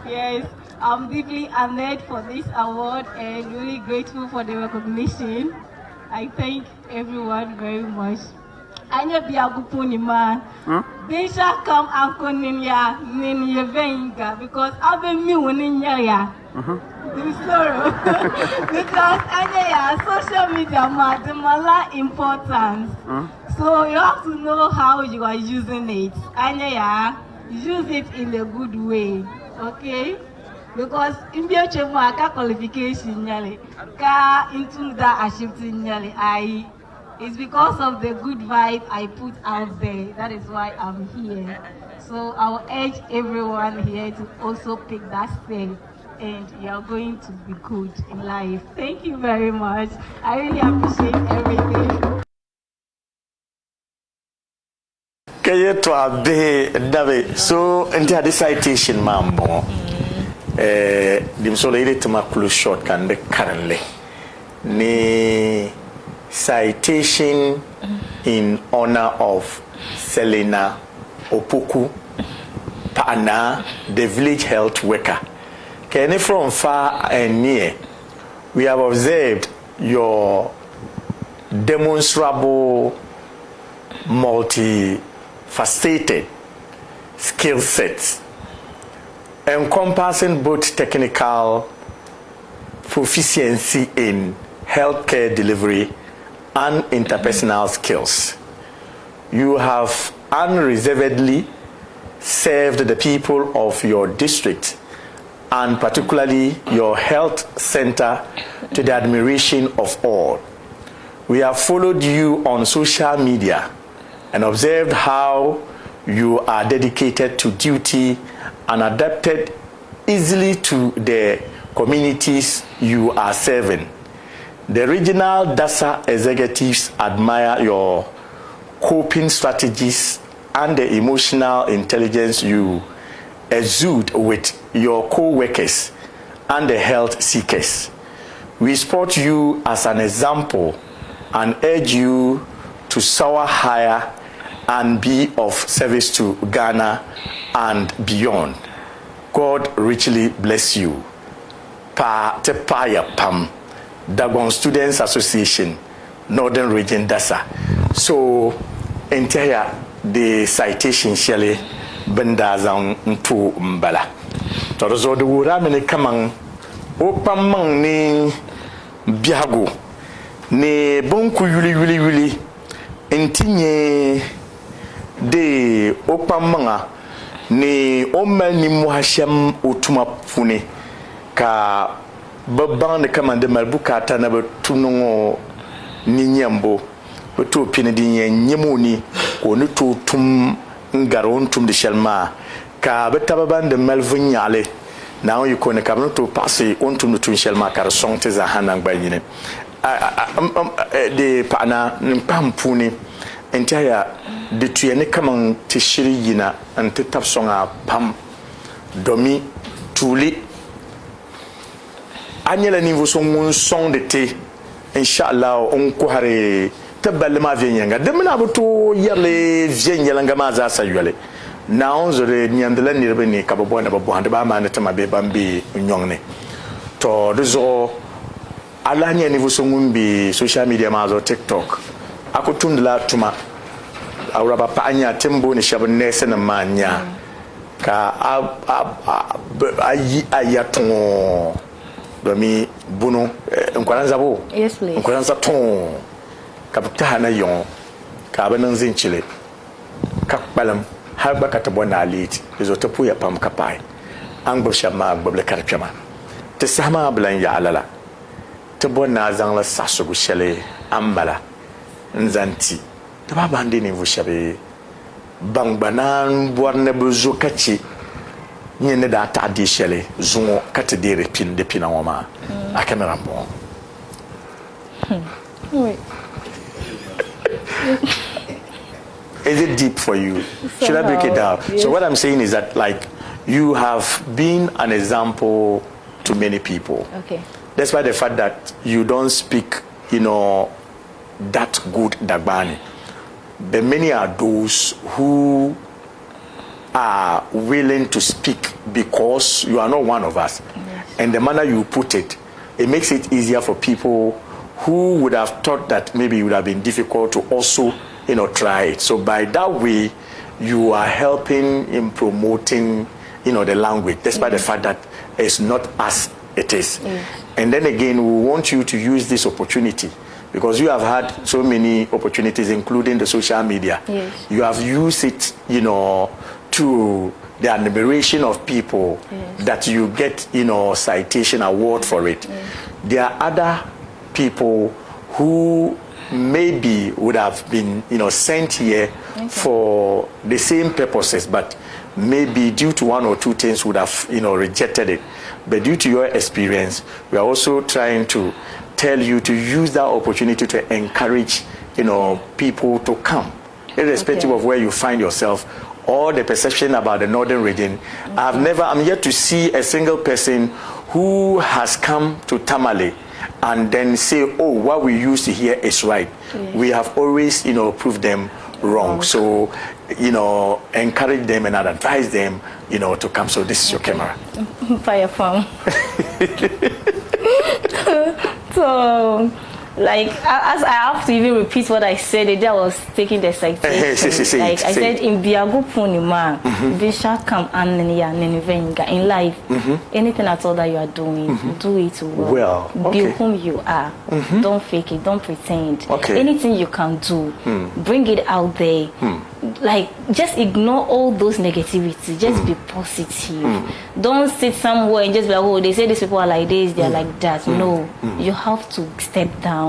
Yes, I'm deeply honored for this award and really grateful for the recognition. I thank everyone very much. Anya biagupuni ma. Deja come ankonia ninya venga because I've been me woninya ya. Sorrow. Because Anya social media ma the mala importance. So you have to know how you are using it. Anya use it in a good way. Okay? Because in the ka qualification nyale ka into that achievement nyale it's because of the good vibe I put out there. That is why I'm here. So I will urge everyone here to also pick that step and you're going to be good in life. Thank you very much. I really appreciate everything. So into the citation mambo dim so lady to my clue short can be currently ni citation in honor of Selena Opoku Pag Naa, the village health worker. Kenny from far and near, we have observed your demonstrable multifaceted skill sets encompassing both technical proficiency in healthcare delivery and interpersonal skills. You have unreservedly served the people of your district and particularly your health center to the admiration of all. We have followed you on social media and observed how you are dedicated to duty and adapted easily to the communities you are serving. The regional DASA executives admire your coping strategies and the emotional intelligence you exude with your co-workers and the health seekers. We spot you as an example and urge you to soar higher and be of service to Ghana and beyond. God richly bless you. Pa te pa ya pam. Dagon Students Association, Northern Region DASA. So, entire the citation shele benda zang mpu mbala. Torozo de wura mene kamang opamang ni biago ne bonku yuli entinye de opamanga ne omel ni muhasham utuma fune ka babban da kaman da malbukata na batunungo ni nyambo to pini din nyemoni ko ni to tum ngaron tum de shelma ka betababan da malvin yale na on yiko ne kabno to passe on tum tum shelma kar sonte za hanan gbanyine de pana mpampuni entaya de tuyene kaman te shiri yina ante tapsonga pam domi tuli anyela niveau son de te inshallah on ko hare tabal ma vienga de mena buto yerle vienga langa ma za sayule na on zore nyandela ni rebe ni kababo na babo hande ba ma na tama be bambi nyongne to dezo ala nya niveau ngumbi social media ma zo TikTok akutundla tuma awraba pa anya tembo ni shabne sena manya ka ayaton domi bunu nkwaranza bo yes please nkwaranza ton kapta hana yon ka banan zinchile kakbalam har baka ta bona lit izo ta puya pam kapai an gbsha ma gbble karpema te sama blan ya alala te bona zan la sasugu shele ambala nzanti te ba bande ni vu shabe bangbanan borne buzo kachi nyene da ta di shele zungo kate de repin de pina woma a camera bon oui. Is it deep for you? Somehow, should I break it down? yes. So what I'm saying is that like you have been an example to many people. Okay. Despite the fact that you don't speak, that good Dagbani. But many are those who are willing to speak because you are not one of us. Yes. And the manner you put it, it makes it easier for people who would have thought that maybe it would have been difficult to also, try it. So by that way, you are helping in promoting, the language, despite the fact that it's not as it is. Yes. And then again, we want you to use this opportunity because you have had so many opportunities, including the social media. Yes. You have used it, to the admiration of people, yes, that you get, citation award for it. Yes. There are other people who maybe would have been, sent here, okay, for the same purposes, but maybe due to one or two things would have, rejected it. But due to your experience, we are also trying to tell you to use that opportunity to encourage, people to come, irrespective, okay, of where you find yourself or the perception about the northern region. Okay. I'm yet to see a single person who has come to Tamale and then say, oh, what we used to hear is right. Yes. We have always, proved them wrong. Okay. So, encourage them and advise them, to come. So this is your camera. Fire farm. So, like, as I have to even repeat what I said, the day I was taking the citation. I said, in Biago Punima, Bisha come and in life, anything at all that you are doing, do it well. Be whom you are. Don't fake it, don't pretend. Okay. Anything you can do, bring it out there. Like, just ignore all those negativity. Just be positive. Don't sit somewhere and just be like, oh, they say these people are like this, they're like that. No, you have to step down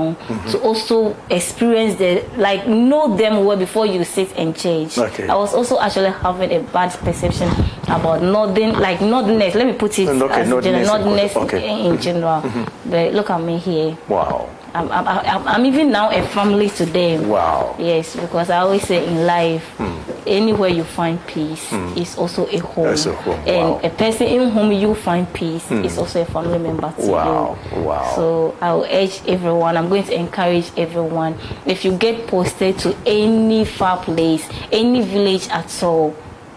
to also experience know them well before you sit and change. Okay. I was also actually having a bad perception about northerners. Let me put it as northerners in general. But look at me here. Wow. I'm even now a family to them. Wow. Yes, because I always say in life, anywhere you find peace is also a home. That's a home. And a person in whom you find peace is also a family member to you. Wow. So I will urge everyone, I'm going to encourage everyone, if you get posted to any far place, any village at all,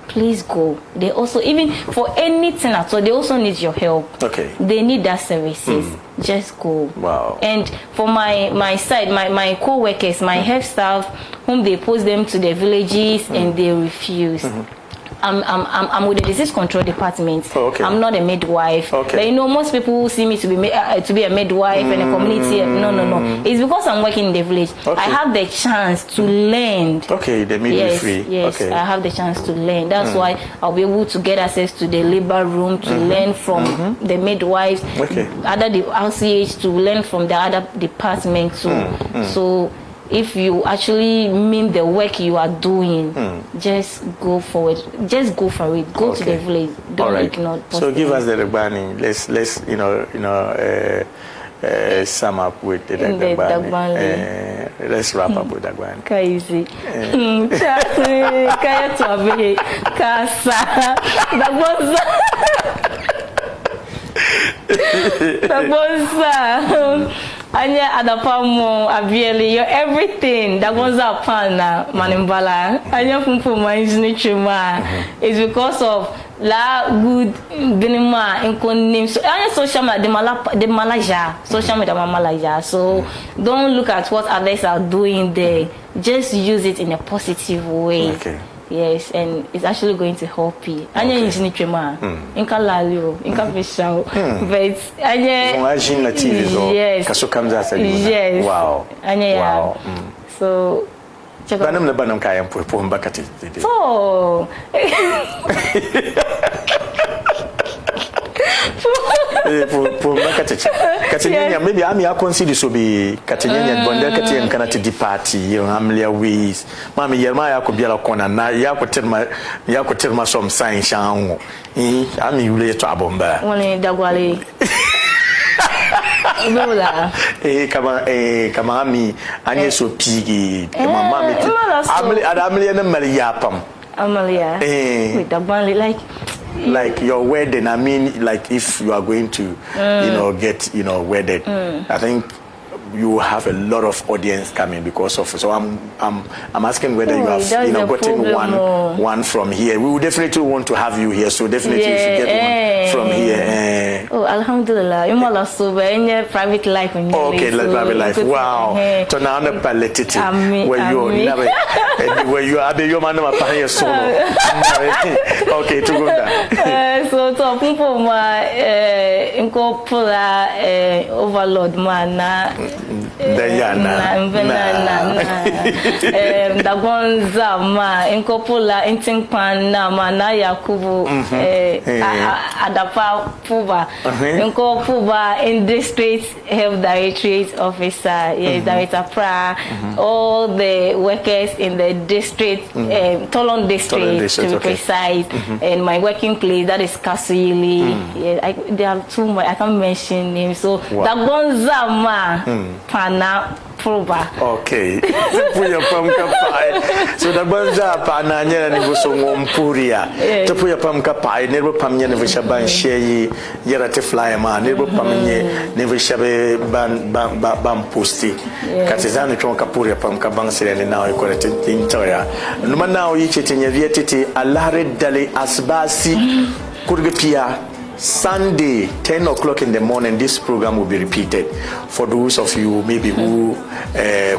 please go. They also, even for anything at all, they also need your help. Okay. They need that services. Just go. Wow. And for my side, my co-workers, my health staff, whom they post them to the villages and they refuse. I'm with the disease control department. Oh, okay. I'm not a midwife. Okay. But most people see me to be a midwife and a community. No. It's because I'm working in the village. Okay. I have the chance to learn. Okay, the midwifery. Yes, okay. I have the chance to learn. That's why I'll be able to get access to the labor room to learn from the midwives, other the RCH, to learn from the other departments. So if you actually mean the work you are doing, just go forward. Just go for it. Go to the village. Don't ignore. So give us the Dagbani. Let's sum up with the Dagbani. Let's wrap up with Dagbani. Crazy. Kaya to abe kasa. Dagbonsa. Anya adapamo abieli, you're everything. That was a pana manimbala. Anya fumfu manjini chuma. It's because of la good binima inkonim. So anya social media de malaja. Social media malaja. So don't look at what others are doing there. Just use it in a positive way. Okay. Yes, and it's actually going to help you. Anya injini chuma. Inka lalio, inka vishao. But anya imagine na TV zo. Yes. Kasukamza sa liuna. Yes. Wow. Anya wow. So banam na banam kaya po mbakati. So Katinyanya, maybe I'm ya consider so be Katinyanya Bonda Katian Kanati di party, Amlia ways. Mammy Yerma Yakubiala Kona, ya could tell my some sign shang. I'm you late to a bomber. Only Dagwali. Come on, me, Anya so piggy. Mamma, Amelia and Mariapam. Amalia, with the bunny like your wedding. I mean, like if you are going to, get, wedded. I think you have a lot of audience coming because of. So I'm asking whether you have gotten one from here. We would definitely want to have you here. So definitely you should get one from here. Oh, alhamdulillah. You must also be in your private life. Okay, private life. Wow. So now I'm a palette where you never where you are your man of a solo. Okay, to go down. So people ma incorpora overload mana da gonza ma incorpora intingpan na mana Yakubu adapa puba incorpora in district health directorate officer director pra all the workers in the district Tolon district to be precise and my working place that is Kasuyili. There are too much I can't mention names. So the Gonzama Pana Proba. Okay. So the Gonza Pana Nyana Nivusum Puria. To put your pamka pie, never pamia never shaban shea yerate fly man, never pamia never shabe bam pusti. Katizani Tronka Puria Pamka Bansi and now you call it in Toya. No man now each it in your vietity, a lare dale asbasi Kurgapia. Sunday, 10 o'clock in the morning, this program will be repeated for those of you maybe who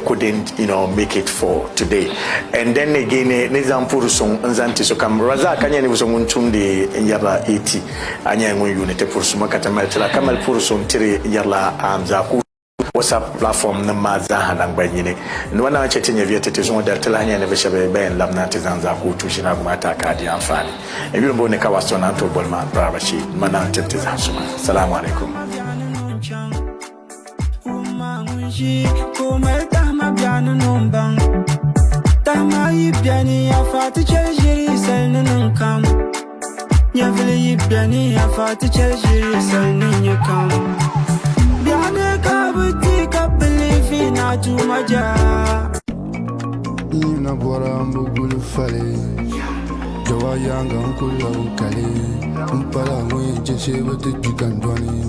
couldn't, make it for today. And then again, Nizam Purusong, Nzanti Sokam, Raza Kanya was on Tunde in Yaba 80, Anya Unit Pursumakatamal, Kamal Purusong, Tiri Yala, Zaa Kootu. WhatsApp platform na maza hanang banyine no na chatting ya viete tezo da telanya ne beshabe ben labna tezanza kutu na kumata kadi amfani e bi mbone Kawastone anto bolma brabashi mana teteza suma assalamu alaikum Ina bora mbugulu fale Jawa yanga nkula ukale Mpala mwe jeshe wate jikandwani